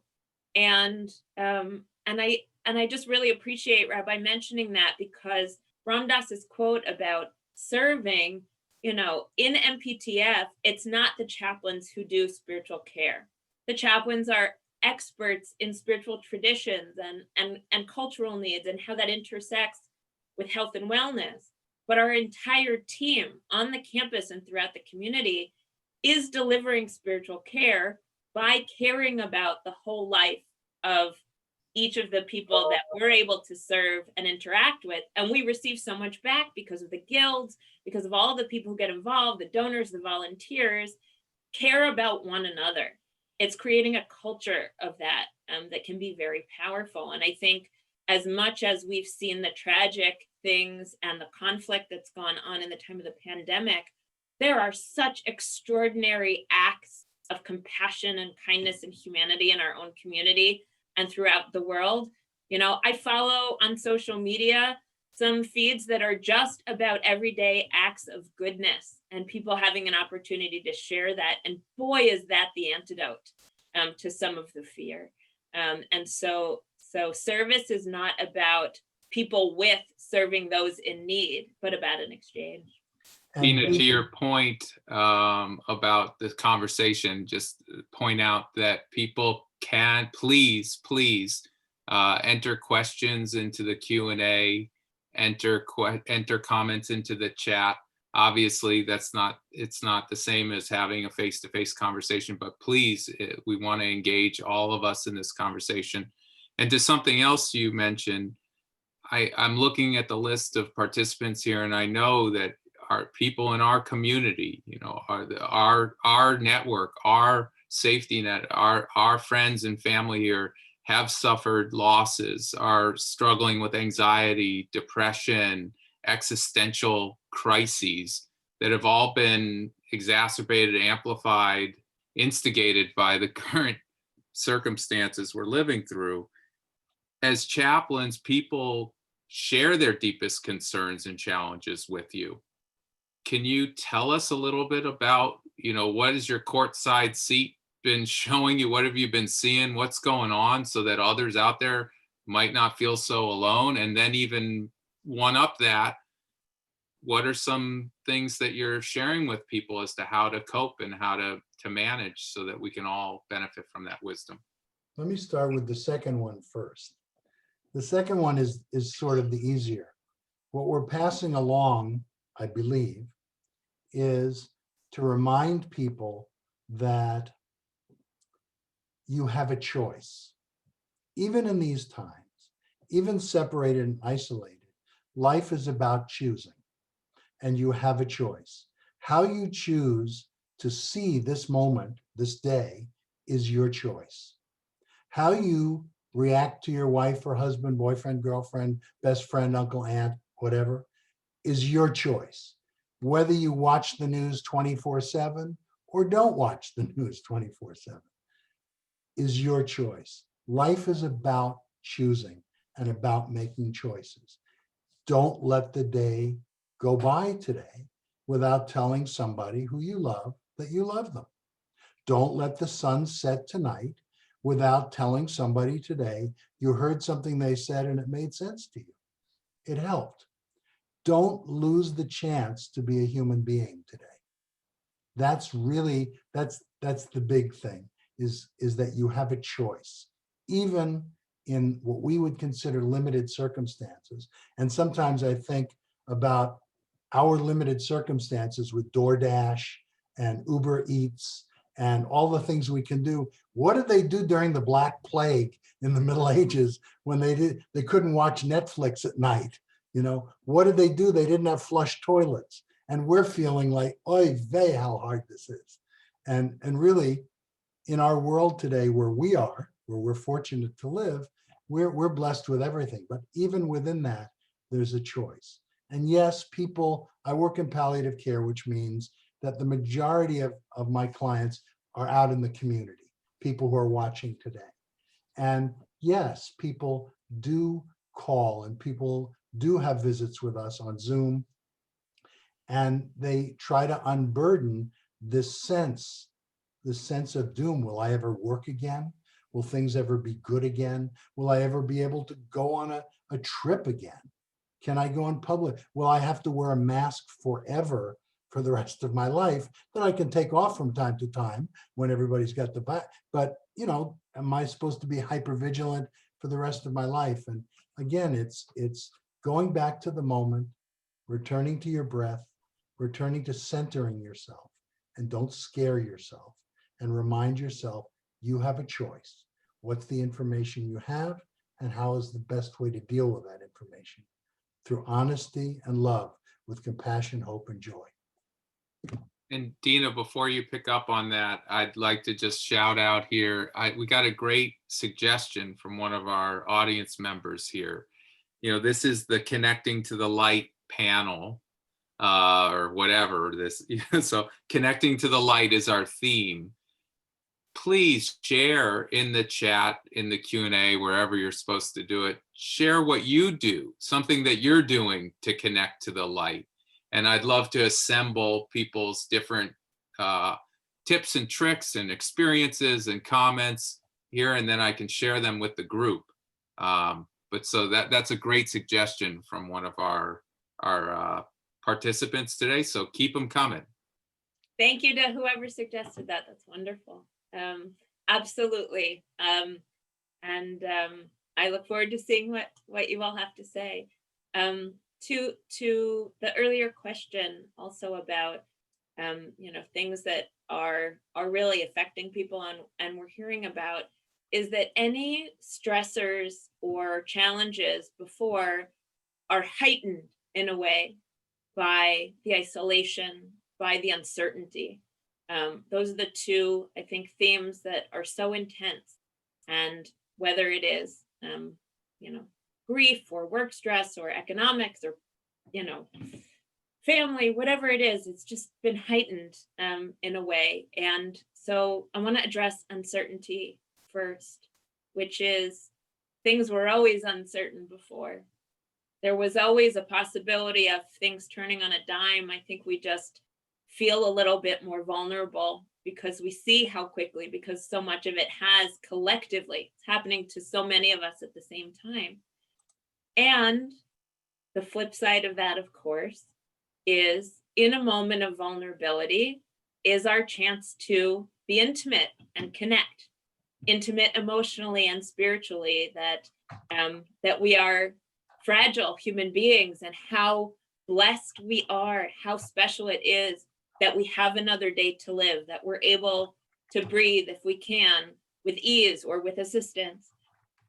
And I just really appreciate Rabbi mentioning that, because Ram Dass's quote about serving, you know, in MPTF, it's not the chaplains who do spiritual care. The chaplains are experts in spiritual traditions and cultural needs and how that intersects with health and wellness. But our entire team on the campus and throughout the community is delivering spiritual care by caring about the whole life of each of the people that we're able to serve and interact with. And we receive so much back because of the guilds, because of all the people who get involved, the donors, the volunteers, care about one another. It's creating a culture of that that can be very powerful. And I think as much as we've seen the tragic things and the conflict that's gone on in the time of the pandemic, there are such extraordinary acts of compassion and kindness and humanity in our own community and throughout the world. You know, I follow on social media some feeds that are just about everyday acts of goodness and people having an opportunity to share that. And boy, is that the antidote to some of the fear. And so service is not about people with serving those in need, but about an exchange. Dina, to your point about this conversation, just point out that people can please enter questions into the Q&A, enter comments into the chat. Obviously, it's not the same as having a face-to-face conversation, but please, we want to engage all of us in this conversation. And to something else you mentioned, I'm looking at the list of participants here, and I know that our people in our community, you know, our network, our safety net, our friends and family here have suffered losses, are struggling with anxiety, depression, existential crises that have all been exacerbated, amplified, instigated by the current circumstances we're living through. As chaplains, people share their deepest concerns and challenges with you. Can you tell us a little bit about, you know, what has your courtside seat been showing you? What have you been seeing? What's going on, so that others out there might not feel so alone? And then even one up that, what are some things that you're sharing with people as to how to cope and how to manage, so that we can all benefit from that wisdom? Let me start with the second one first. The second one is sort of the easier. What we're passing along, I believe, is to remind people that you have a choice. Even in these times, even separated and isolated, life is about choosing, and you have a choice. How you choose to see this moment, this day, is your choice. How you react to your wife or husband, boyfriend, girlfriend, best friend, uncle, aunt, whatever, is your choice. Whether you watch the news 24/7 or don't watch the news 24/7 is your choice. Life is about choosing and about making choices. Don't let the day go by today without telling somebody who you love that you love them. Don't let the sun set tonight without telling somebody today you heard something they said and it made sense to you. It helped. Don't lose the chance to be a human being today. That's really, that's the big thing, is that you have a choice, even in what we would consider limited circumstances. And sometimes I think about our limited circumstances with DoorDash and Uber Eats and all the things we can do. What did they do during the Black Plague in the Middle Ages when they couldn't watch Netflix at night? You know, what did they do? They didn't have flush toilets. And we're feeling like, oy vey, how hard this is. And really, in our world today where we're fortunate to live, we're blessed with everything. But even within that, there's a choice. And yes, I work in palliative care, which means that the majority of my clients are out in the community, people who are watching today. And yes, people do call and people do have visits with us on Zoom, and they try to unburden this sense of doom. Will I ever work again? Will things ever be good again? Will I ever be able to go on a trip again? Can I go in public? Will I have to wear a mask forever for the rest of my life that I can take off from time to time when everybody's got the back? But, you know, am I supposed to be hypervigilant for the rest of my life? And again, it's going back to the moment, returning to your breath, returning to centering yourself, and don't scare yourself, and remind yourself you have a choice. What's the information you have, and how is the best way to deal with that information? Through honesty and love, with compassion, hope, and joy. And Dina, before you pick up on that, I'd like to just shout out here. We got a great suggestion from one of our audience members here. You know, this is the Connecting to the Light panel, or whatever this. So Connecting to the Light is our theme. Please share in the chat, in the Q&A, wherever you're supposed to do it. Share what you do, something that you're doing to connect to the light. And I'd love to assemble people's different tips and tricks and experiences and comments here, and then I can share them with the group. But so that's a great suggestion from one of our participants today. So keep them coming. Thank you to whoever suggested that. That's wonderful. Absolutely. And I look forward to seeing what you all have to say. To the earlier question also about things that are really affecting people and we're hearing about, is that any stressors or challenges before are heightened in a way by the isolation, by the uncertainty. Those are the two, I think, themes that are so intense. And whether it is, grief or work stress or economics or, family, whatever it is, it's just been heightened in a way. And so I want to address uncertainty first, which is things were always uncertain before. There was always a possibility of things turning on a dime. I think we just feel a little bit more vulnerable because we see how quickly, because so much of it has collectively, it's happening to so many of us at the same time. And the flip side of that, of course, is in a moment of vulnerability is our chance to be intimate and connect, intimate emotionally and spiritually, that we are fragile human beings, and how blessed we are, how special it is that we have another day to live, that we're able to breathe if we can, with ease or with assistance.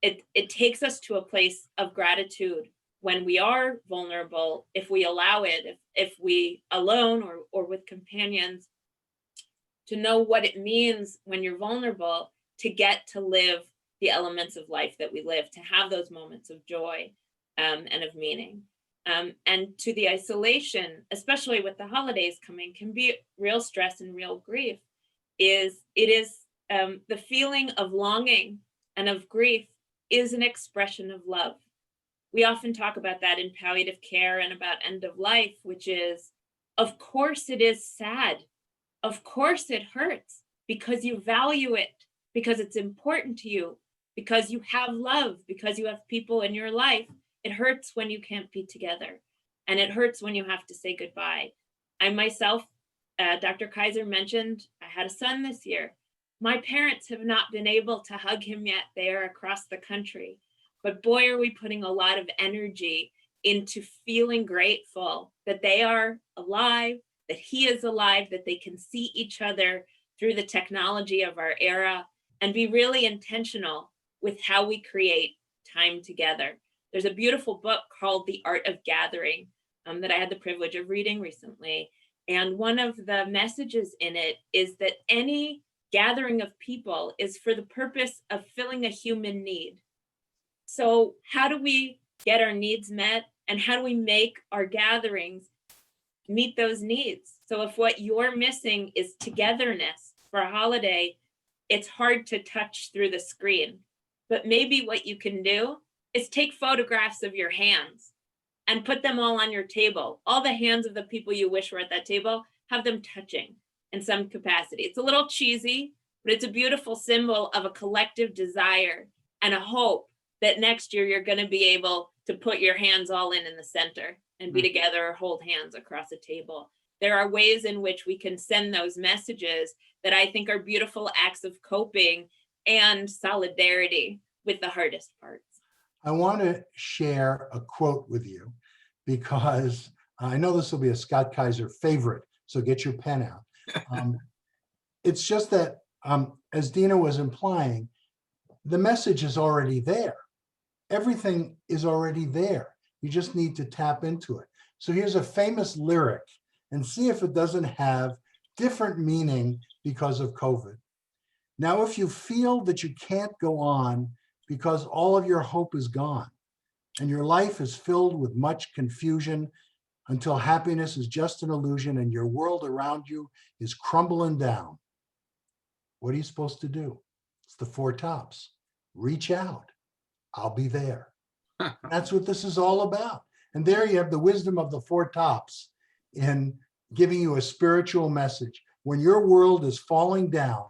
It takes us to a place of gratitude when we are vulnerable, if we allow it, if we alone or with companions to know what it means when you're vulnerable to get to live the elements of life that we live, to have those moments of joy and of meaning. And to the isolation, especially with the holidays coming, can be real stress and real grief. It is the feeling of longing and of grief is an expression of love. We often talk about that in palliative care and about end of life, which is, of course it is sad. Of course it hurts because you value it, because it's important to you, because you have love, because you have people in your life. It hurts when you can't be together, and it hurts when you have to say goodbye. I myself, Dr. Kaiser mentioned, I had a son this year. My parents have not been able to hug him yet. They are across the country. But boy, are we putting a lot of energy into feeling grateful that they are alive, that he is alive, that they can see each other through the technology of our era, and be really intentional with how we create time together. There's a beautiful book called The Art of Gathering that I had the privilege of reading recently. And one of the messages in it is that any gathering of people is for the purpose of filling a human need. So how do we get our needs met, and how do we make our gatherings meet those needs? So if what you're missing is togetherness for a holiday, it's hard to touch through the screen. But maybe what you can do is take photographs of your hands and put them all on your table. All the hands of the people you wish were at that table, have them touching in some capacity. It's a little cheesy, but it's a beautiful symbol of a collective desire and a hope that next year you're going to be able to put your hands all in the center and be together or hold hands across a table. There are ways in which we can send those messages that I think are beautiful acts of coping and solidarity with the hardest parts. I want to share a quote with you because I know this will be a Scott Kaiser favorite, so get your pen out. It's just that, as Dina was implying, the message is already there. Everything is already there. You just need to tap into it. So here's a famous lyric, and see if it doesn't have different meaning because of COVID. Now, if you feel that you can't go on because all of your hope is gone, and your life is filled with much confusion until happiness is just an illusion and your world around you is crumbling down, what are you supposed to do? It's the four tops. Reach out. I'll be there. That's what this is all about. And there you have the wisdom of the four tops in giving you a spiritual message. When your world is falling down,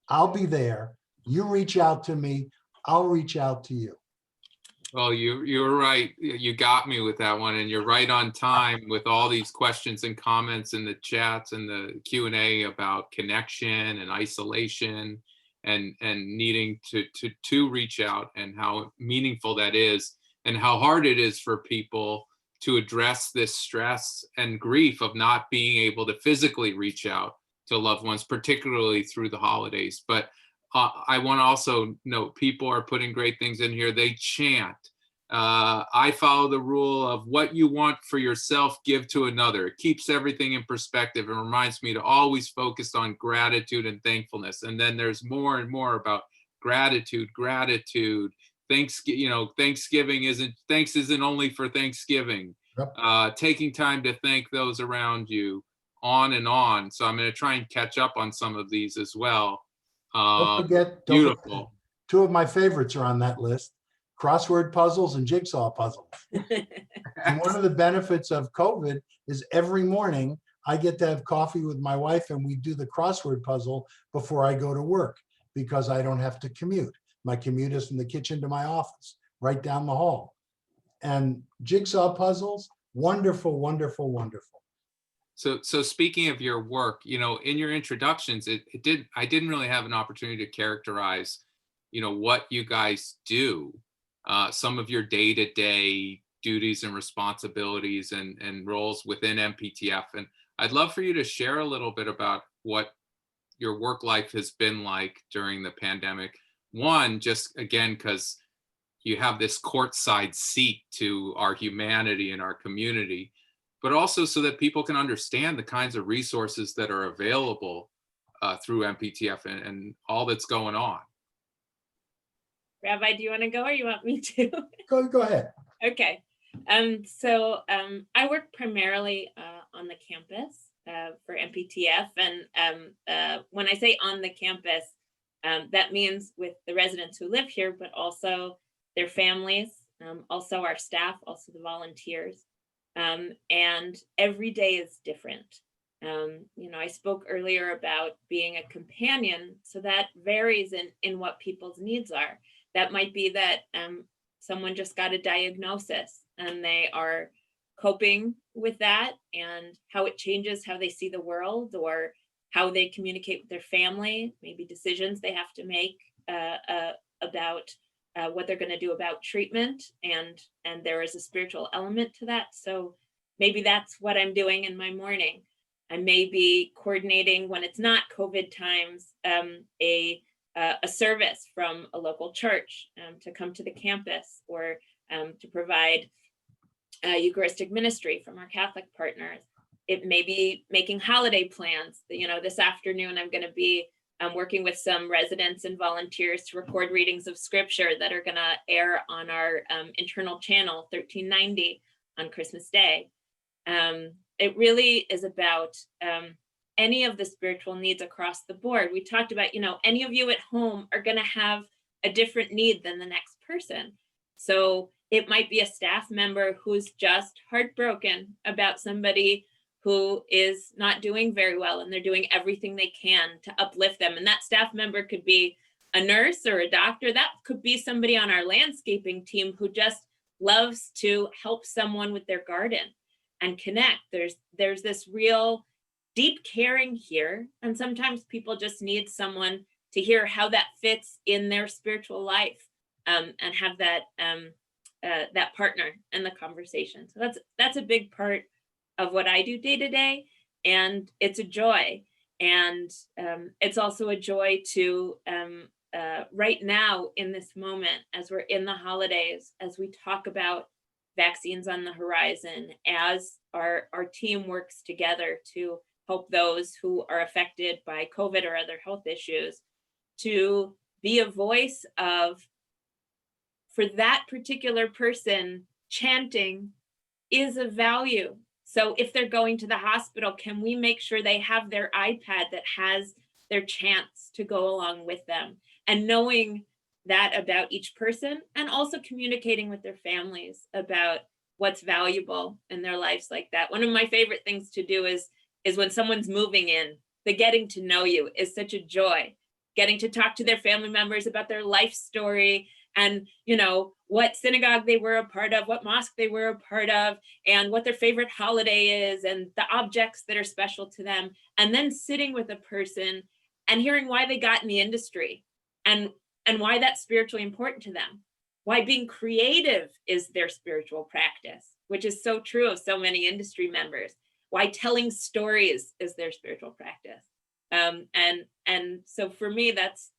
I'll be there. You reach out to me. I'll reach out to you. Well, you're right. You got me with that one, and you're right on time with all these questions and comments in the chats and the Q&A about connection and isolation and needing to reach out, and how meaningful that is, and how hard it is for people to address this stress and grief of not being able to physically reach out to loved ones, particularly through the holidays. But I want to also note, people are putting great things in here. They chant. I follow the rule of what you want for yourself, give to another. It keeps everything in perspective and reminds me to always focus on gratitude and thankfulness. And then there's more and more about gratitude. Thanksgiving isn't only for Thanksgiving. Yep. Taking time to thank those around you, on and on. So I'm going to try and catch up on some of these as well. Don't forget, two of my favorites are on that list: crossword puzzles and jigsaw puzzles. And one of the benefits of COVID is every morning I get to have coffee with my wife and we do the crossword puzzle before I go to work, because I don't have to commute. My commute is from the kitchen to my office, right down the hall. And jigsaw puzzles, wonderful, wonderful, wonderful. So speaking of your work, in your introductions, I didn't really have an opportunity to characterize, what you guys do, some of your day-to-day duties and responsibilities and roles within MPTF. And I'd love for you to share a little bit about what your work life has been like during the pandemic. One, just again, because you have this courtside seat to our humanity and our community, but also so that people can understand the kinds of resources that are available through MPTF and all that's going on. Rabbi, do you want to go or you want me to? Go ahead. Okay. So I work primarily on the campus for MPTF. And when I say on the campus, that means with the residents who live here, but also their families, also our staff, also the volunteers. And every day is different. I spoke earlier about being a companion, so that varies in what people's needs are. That might be that someone just got a diagnosis and they are coping with that and how it changes how they see the world or how they communicate with their family, maybe decisions they have to make about what they're going to do about treatment. And there is a spiritual element to that. So maybe that's what I'm doing in my morning. I may be coordinating when it's not COVID times, a service from a local church to come to the campus or to provide Eucharistic ministry from our Catholic partners. It may be making holiday plans. This afternoon, I'm going to be working with some residents and volunteers to record readings of scripture that are going to air on our internal channel 1390 on Christmas Day. It really is about any of the spiritual needs across the board. We talked about, any of you at home are going to have a different need than the next person. So it might be a staff member who's just heartbroken about somebody who is not doing very well and they're doing everything they can to uplift them. And that staff member could be a nurse or a doctor. That could be somebody on our landscaping team who just loves to help someone with their garden and connect. There's this real deep caring here. And sometimes people just need someone to hear how that fits in their spiritual life and have that partner in the conversation. So that's a big part of what I do day to day. And it's a joy. And it's also a joy to right now in this moment, as we're in the holidays, as we talk about vaccines on the horizon, as our team works together to help those who are affected by COVID or other health issues, to be a voice of, for that particular person, chanting is of value. So if they're going to the hospital, can we make sure they have their iPad that has their chants to go along with them? And knowing that about each person, and also communicating with their families about what's valuable in their lives like that. One of my favorite things to do is when someone's moving in, the getting to know you is such a joy. Getting to talk to their family members about their life story and, what synagogue they were a part of, what mosque they were a part of, and what their favorite holiday is, and the objects that are special to them. And then sitting with a person and hearing why they got in the industry and why that's spiritually important to them, why being creative is their spiritual practice, which is so true of so many industry members, why telling stories is their spiritual practice. And so for me, that's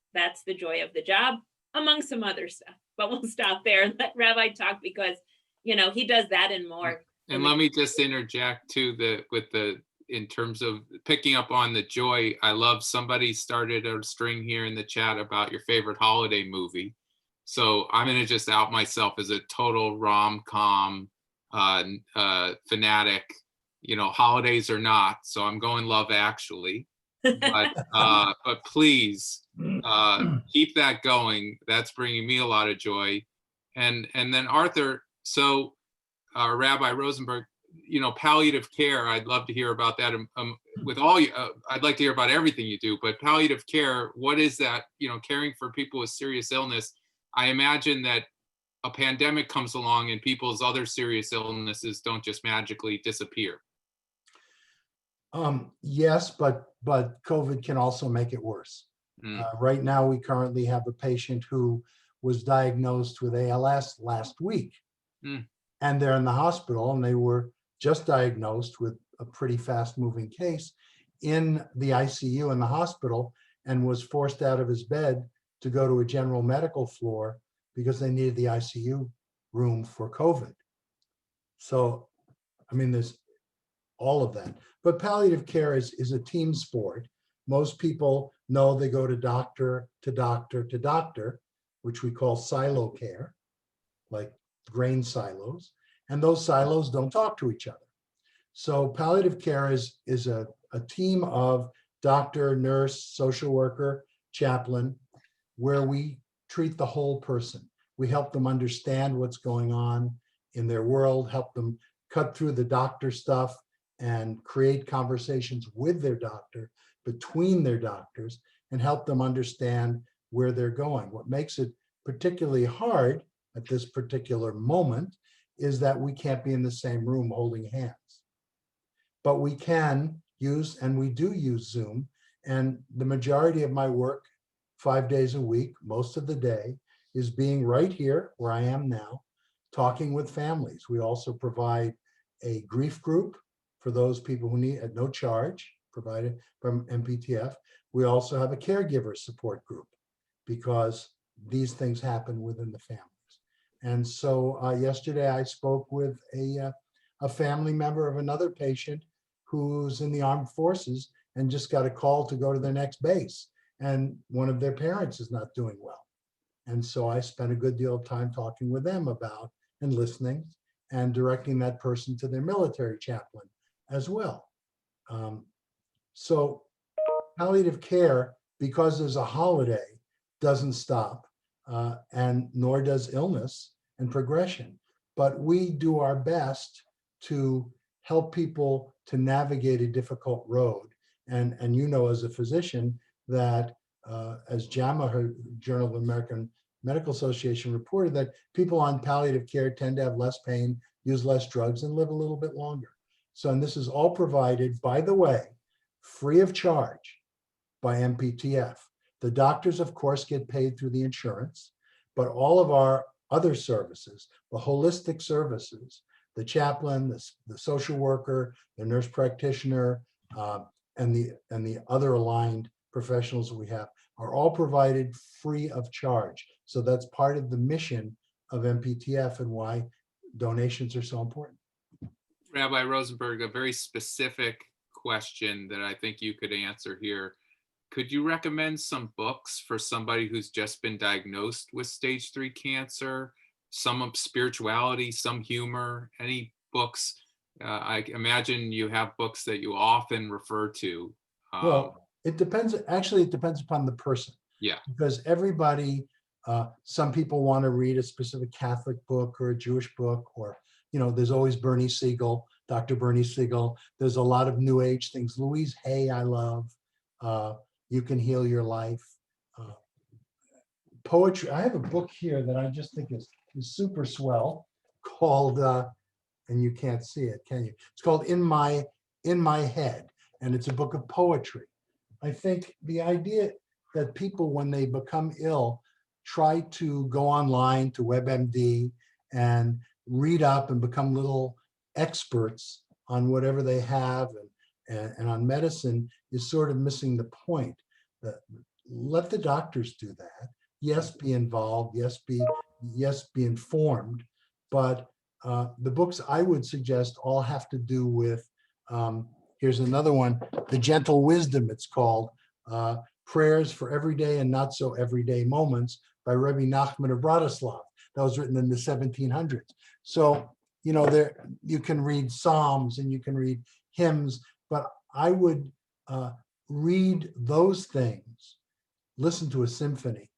the joy of the job, among some other stuff. But we'll stop there and let Rabbi talk, because he does that and more. And let me just interject too, in terms of picking up on the joy. I love somebody started a string here in the chat about your favorite holiday movie. So I'm going to just out myself as a total rom-com fanatic. Holidays or not. So I'm going Love Actually. But please keep that going. That's bringing me a lot of joy. And then Arthur, so Rabbi Rosenberg, palliative care, I'd love to hear about that. With all you, I'd like to hear about everything you do, but palliative care, what is that? Caring for people with serious illness. I imagine that a pandemic comes along and people's other serious illnesses don't just magically disappear. Yes, but COVID can also make it worse. Right now, we currently have a patient who was diagnosed with ALS last week, and they're in the hospital, and they were just diagnosed with a pretty fast-moving case in the ICU in the hospital, and was forced out of his bed to go to a general medical floor because they needed the ICU room for COVID. So, there's all of that. But palliative care is a team sport. Most people know they go to doctor to doctor to doctor, which we call silo care, like grain silos, and those silos don't talk to each other. So palliative care is a team of doctor, nurse, social worker, chaplain, where we treat the whole person. We help them understand what's going on in their world, help them cut through the doctor stuff and create conversations with their doctor, between their doctors, and help them understand where they're going. What makes it particularly hard at this particular moment is that we can't be in the same room holding hands. But we can use, and we do use Zoom, and the majority of my work, 5 days a week, most of the day, is being right here where I am now, talking with families. We also provide a grief group for those people who need, at no charge, provided from MPTF. We also have a caregiver support group because these things happen within the families. And so yesterday I spoke with a family member of another patient who's in the armed forces and just got a call to go to their next base. And one of their parents is not doing well. And so I spent a good deal of time talking with them about and listening and directing that person to their military chaplain as well. So palliative care, because there's a holiday, doesn't stop, and nor does illness and progression. But we do our best to help people to navigate a difficult road. And you know, as a physician, that as JAMA, her Journal of American Medical Association, reported that people on palliative care tend to have less pain, use less drugs, and live a little bit longer. So, and this is all provided, by the way, free of charge by MPTF. The doctors, of course, get paid through the insurance, but all of our other services, the holistic services, the chaplain, the social worker, the nurse practitioner, and the other aligned professionals we have, are all provided free of charge. So that's part of the mission of MPTF and why donations are so important. Rabbi Rosenberg, a very specific question that I think you could answer here. Could you recommend some books for somebody who's just been diagnosed with stage 3 cancer? Some of spirituality, some humor, any books? I imagine you have books that you often refer to. Well, it depends. Actually, it depends upon the person. Yeah. Because everybody, some people want to read a specific Catholic book or a Jewish book, or, you know, there's always Bernie Siegel, Dr. Bernie Siegel. There's a lot of New Age things. Louise Hay, I love. You Can Heal Your Life. Poetry. I have a book here that I just think is super swell called, and you can't see it, can you? It's called In My Head, and it's a book of poetry. I think the idea that people, when they become ill, try to go online to WebMD and read up and become little experts on whatever they have and on medicine is sort of missing the point. Let the doctors do that. Yes, be involved. Yes, be informed. But the books I would suggest all have to do with, here's another one, The Gentle Wisdom, it's called, Prayers for Everyday and Not So Everyday Moments by Rabbi Nachman of Bratislav. That was written in the 1700s. So, you know, there you can read Psalms and you can read hymns, but I would read those things, listen to a symphony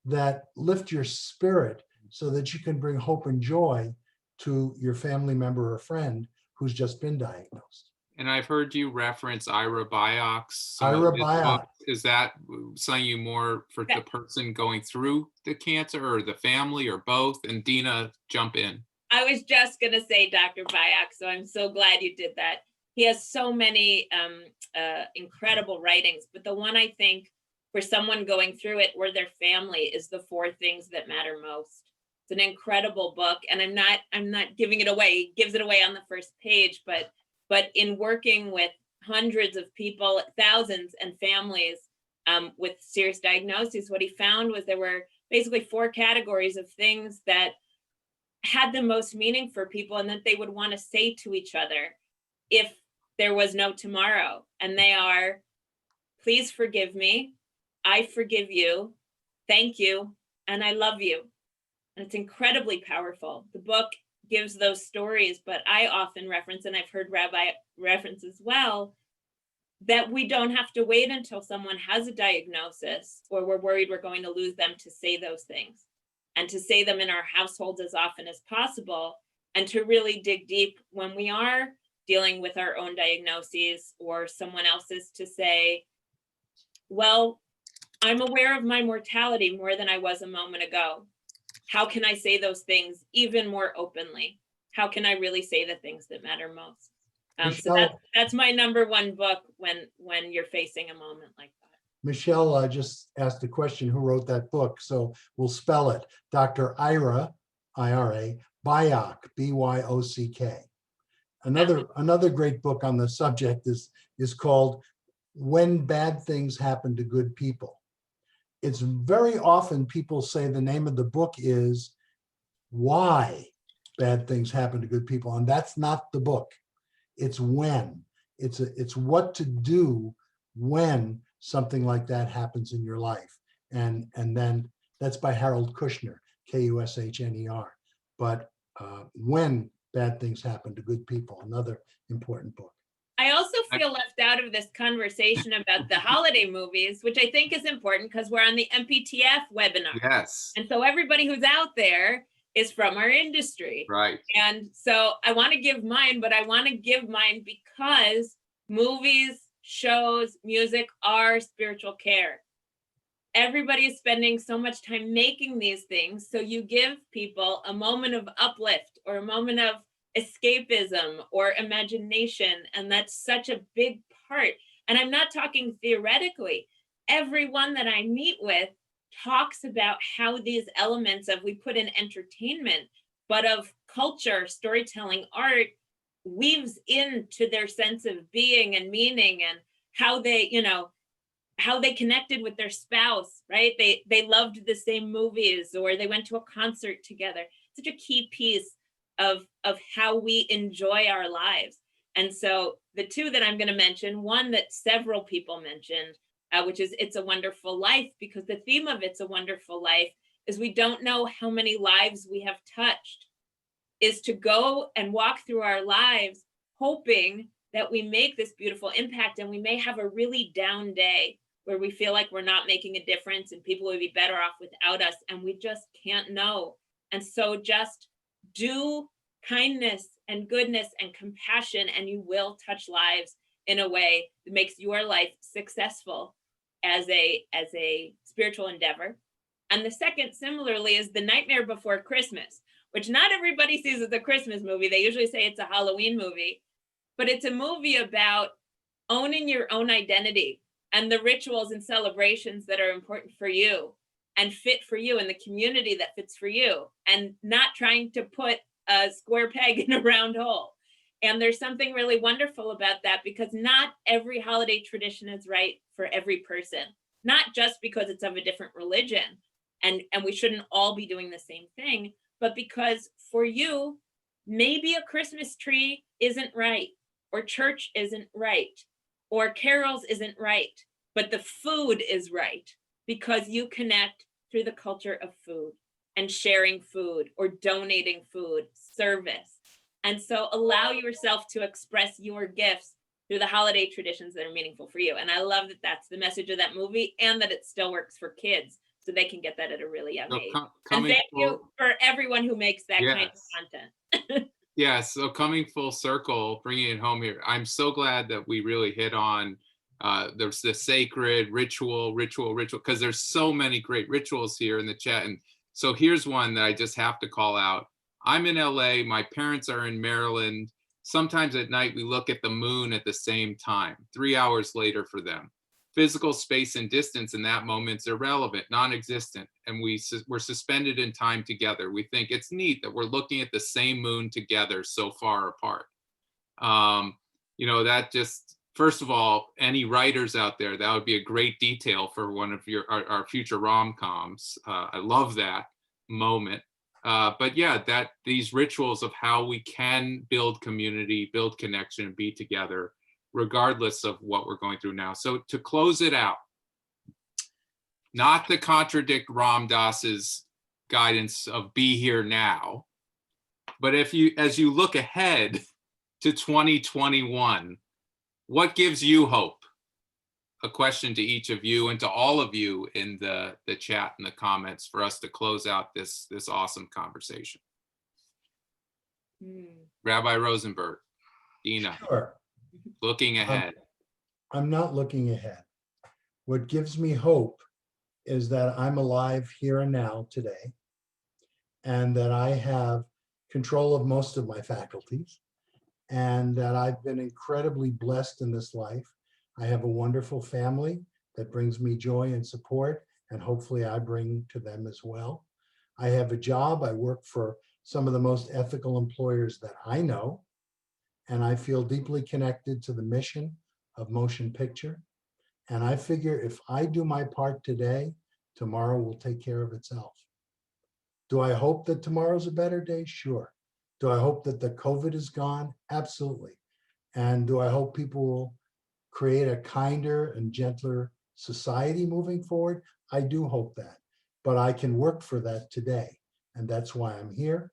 that lift your spirit so that you can bring hope and joy to your family member or friend who's just been diagnosed. And I've heard you reference Ira Byock's. Ira Byock. Is that something you more for the person going through the cancer or the family or both? And Dina, jump in. I was just going to say Dr. Byock, so I'm so glad you did that. He has so many incredible writings, but the one I think for someone going through it or their family is The 4 Things That Matter Most. It's an incredible book, and I'm not giving it away. He gives it away on the first page, but in working with hundreds of people, thousands and families with serious diagnoses, what he found was there were basically 4 categories of things that had the most meaning for people and that they would want to say to each other if there was no tomorrow. And they are please forgive me, I forgive you, thank you, and I love you. And it's incredibly powerful. The book gives those stories, but I often reference, and I've heard Rabbi reference as well, that we don't have to wait until someone has a diagnosis or we're worried we're going to lose them to say those things, and to say them in our households as often as possible, and to really dig deep when we are dealing with our own diagnoses or someone else's, to say, well, I'm aware of my mortality more than I was a moment ago. How can I say those things even more openly? How can I really say the things that matter most? So that's my number one book when you're facing a moment like that. Michelle just asked a question, who wrote that book? So we'll spell it. Dr. Ira, I-R-A, Byock, B-Y-O-C-K. Another great book on the subject is called When Bad Things Happen to Good People. It's very often people say the name of the book is Why Bad Things Happen to Good People, and that's not the book. It's when. It's what to do when something like that happens in your life. And then that's by Harold Kushner, Kushner. But When Bad Things Happen to Good People, another important book. I also feel left out of this conversation about the holiday movies, which I think is important because we're on the MPTF webinar. Yes. And so everybody who's out there is from our industry. Right. And so I want to give mine, but I want to give mine because movies, shows, music are spiritual care. Everybody is spending so much time making these things. So you give people a moment of uplift or a moment of escapism or imagination. And that's such a big part. And I'm not talking theoretically. Everyone that I meet with talks about how these elements of, we put in entertainment, but of culture, storytelling, art, weaves into their sense of being and meaning, and how they, how they connected with their spouse, right? They loved the same movies, or they went to a concert together. Such a key piece of how we enjoy our lives. And so the two that I'm going to mention, one that several people mentioned, which is It's a Wonderful Life, because the theme of It's a Wonderful Life is we don't know how many lives we have touched, is to go and walk through our lives hoping that we make this beautiful impact. And we may have a really down day where we feel like we're not making a difference and people would be better off without us, and we just can't know. And so just do kindness and goodness and compassion, and you will touch lives in a way that makes your life successful as a spiritual endeavor. And the second, similarly, is The Nightmare Before Christmas, which not everybody sees as a Christmas movie. They usually say it's a Halloween movie, but it's a movie about owning your own identity and the rituals and celebrations that are important for you and fit for you, and the community that fits for you, and not trying to put a square peg in a round hole. And there's something really wonderful about that, because not every holiday tradition is right for every person, not just because it's of a different religion and we shouldn't all be doing the same thing, but because for you, maybe a Christmas tree isn't right, or church isn't right, or carols isn't right, but the food is right, because you connect through the culture of food and sharing food or donating food, service. And so allow yourself to express your gifts through the holiday traditions that are meaningful for you. And I love that that's the message of that movie, and that it still works for kids, so they can get that at a really young age. And thank you for everyone who makes that kind of content. Yeah, so coming full circle, bringing it home here, I'm so glad that we really hit on there's the sacred ritual, because there's so many great rituals here in the chat. And so here's one that I just have to call out. I'm in LA, my parents are in Maryland. Sometimes at night we look at the moon at the same time, 3 hours later for them. Physical space and distance in that moment's irrelevant, non-existent, and we're suspended in time together. We think it's neat that we're looking at the same moon together so far apart. That just, first of all, any writers out there, that would be a great detail for one of our future rom-coms. I love that moment. But yeah, these rituals of how we can build community, build connection, and be together regardless of what we're going through now. So to close it out, not to contradict Ram Dass's guidance of be here now, but as you look ahead to 2021, what gives you hope? A question to each of you and to all of you in the chat and the comments for us to close out this awesome conversation. Rabbi Rosenberg, Dina, Sure. looking ahead. I'm not looking ahead. What gives me hope is that I'm alive here and now today, and that I have control of most of my faculties, and that I've been incredibly blessed in this life. I have a wonderful family that brings me joy and support, and hopefully I bring to them as well. I have a job. I work for some of the most ethical employers that I know, and I feel deeply connected to the mission of motion picture. And I figure if I do my part today, tomorrow will take care of itself. Do I hope that tomorrow's a better day? Sure. Do I hope that the COVID is gone? Absolutely. And do I hope people will create a kinder and gentler society moving forward? I do hope that, but I can work for that today. And that's why I'm here,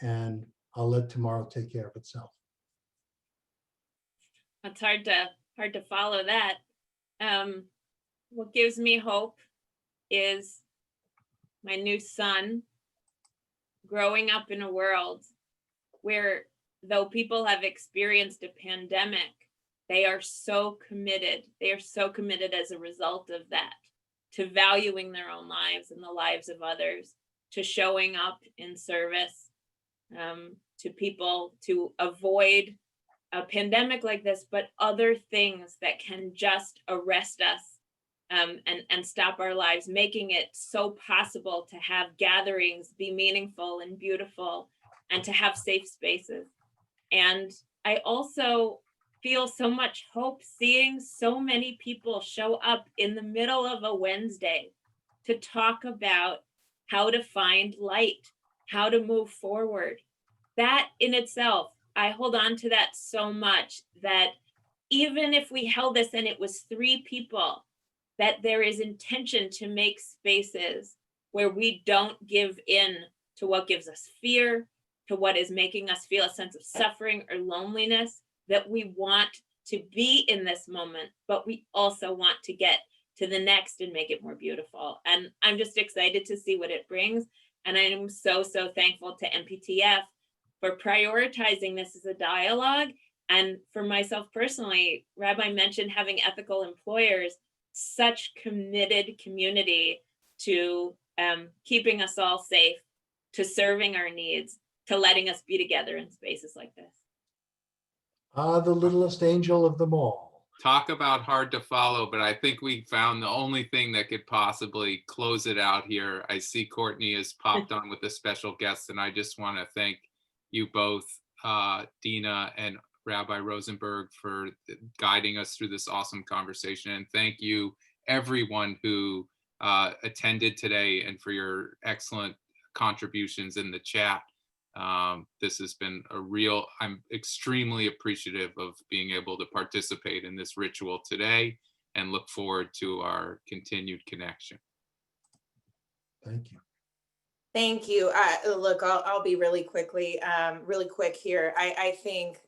and I'll let tomorrow take care of itself. It's hard to follow that. What gives me hope is my new son growing up in a world where, though people have experienced a pandemic, they are so committed. They are so committed as a result of that to valuing their own lives and the lives of others, to showing up in service to people, to avoid a pandemic like this, but other things that can just arrest us and stop our lives, making it so possible to have gatherings be meaningful and beautiful and to have safe spaces. And I also feel so much hope seeing so many people show up in the middle of a Wednesday to talk about how to find light, how to move forward. That in itself, I hold on to that so much, that even if we held this and it was 3 people, that there is intention to make spaces where we don't give in to what gives us fear, to what is making us feel a sense of suffering or loneliness, that we want to be in this moment, but we also want to get to the next and make it more beautiful. And I'm just excited to see what it brings. And I am so, so thankful to MPTF for prioritizing this as a dialogue. And for myself personally, Rabbi mentioned having ethical employers, such committed community to keeping us all safe, to serving our needs, to letting us be together in spaces like this. The littlest angel of them all. Talk about hard to follow, but I think we found the only thing that could possibly close it out here. I see Courtney has popped on with a special guest, and I just want to thank you both, Dina and Rabbi Rosenberg, for guiding us through this awesome conversation. And thank you, everyone who attended today, and for your excellent contributions in the chat. This has been I'm extremely appreciative of being able to participate in this ritual today, and look forward to our continued connection. Thank you. Thank you. Look, I'll be really quick here. I think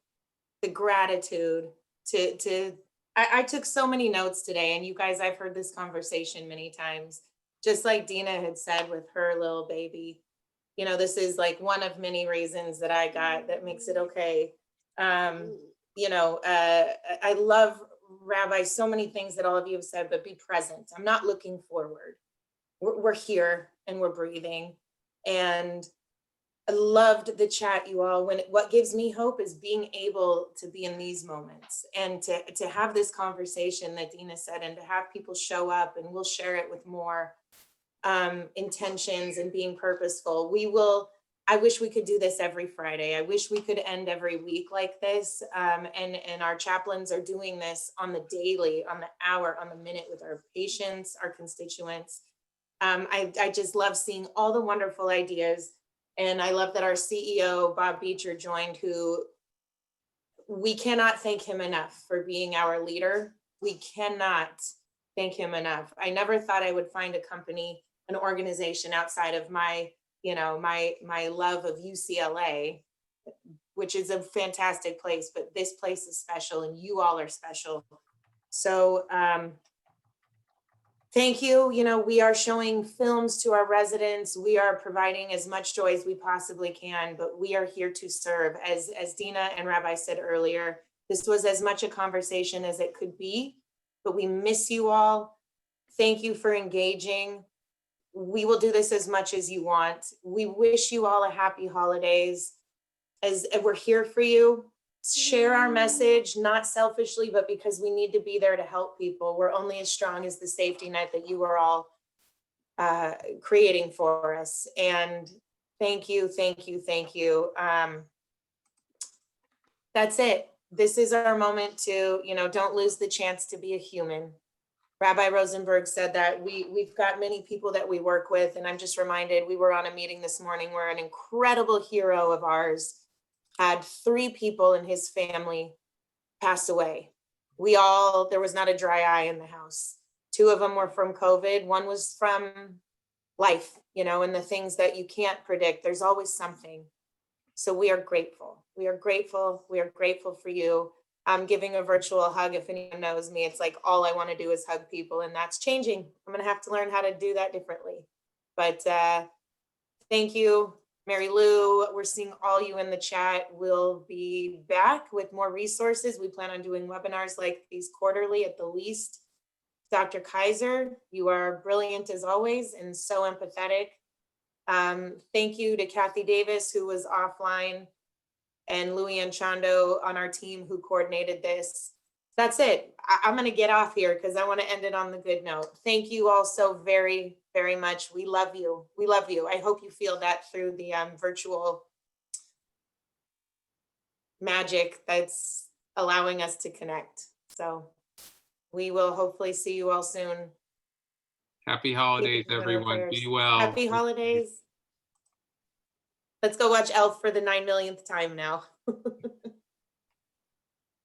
the gratitude I took so many notes today, and you guys, I've heard this conversation many times, just like Dina had said with her little baby. You know, this is like one of many reasons that I got that makes it okay. I love, Rabbi, so many things that all of you have said, but be present. I'm not looking forward. We're here and we're breathing. And I loved the chat, you all. What gives me hope is being able to be in these moments and to have this conversation that Dina said, and to have people show up, and we'll share it with more intentions and being purposeful. I wish we could do this every Friday. I wish we could end every week like this. And our chaplains are doing this on the daily, on the hour, on the minute with our patients, our constituents. I just love seeing all the wonderful ideas. And I love that our CEO, Bob Beecher, joined, who we cannot thank him enough for being our leader. We cannot thank him enough. I never thought I would find a company, an organization outside of my, my love of UCLA, which is a fantastic place, but this place is special and you all are special. So thank you. We are showing films to our residents. We are providing as much joy as we possibly can, but we are here to serve. As Dina and Rabbi said earlier, this was as much a conversation as it could be, but we miss you all. Thank you for engaging. We will do this as much as you want. We wish you all a happy holidays. As we're here for you, share our message, not selfishly, but because we need to be there to help people. We're only as strong as the safety net that you are all creating for us. And thank you, thank you, thank you. That's it. This is our moment to, don't lose the chance to be a human. Rabbi Rosenberg said that we've got many people that we work with, and I'm just reminded, we were on a meeting this morning where an incredible hero of ours had 3 people in his family pass away. There was not a dry eye in the house. 2 of them were from COVID. 1 was from life, and the things that you can't predict. There's always something. So we are grateful. We are grateful. We are grateful for you. I'm giving a virtual hug. If anyone knows me, it's like all I want to do is hug people, and that's changing. I'm going to have to learn how to do that differently. But thank you, Mary Lou. We're seeing all you in the chat. We'll be back with more resources. We plan on doing webinars like these quarterly at the least. Dr. Kaiser, you are brilliant as always and so empathetic. Thank you to Kathy Davis, who was offline, and Louis and Chando on our team who coordinated this. That's it. I'm going to get off here because I want to end it on the good note. Thank you all so very, very much. We love you. We love you. I hope you feel that through the virtual magic that's allowing us to connect. So we will hopefully see you all soon. Happy holidays, everyone. Be well. Happy holidays. Let's go watch Elf for the 9 millionth time now.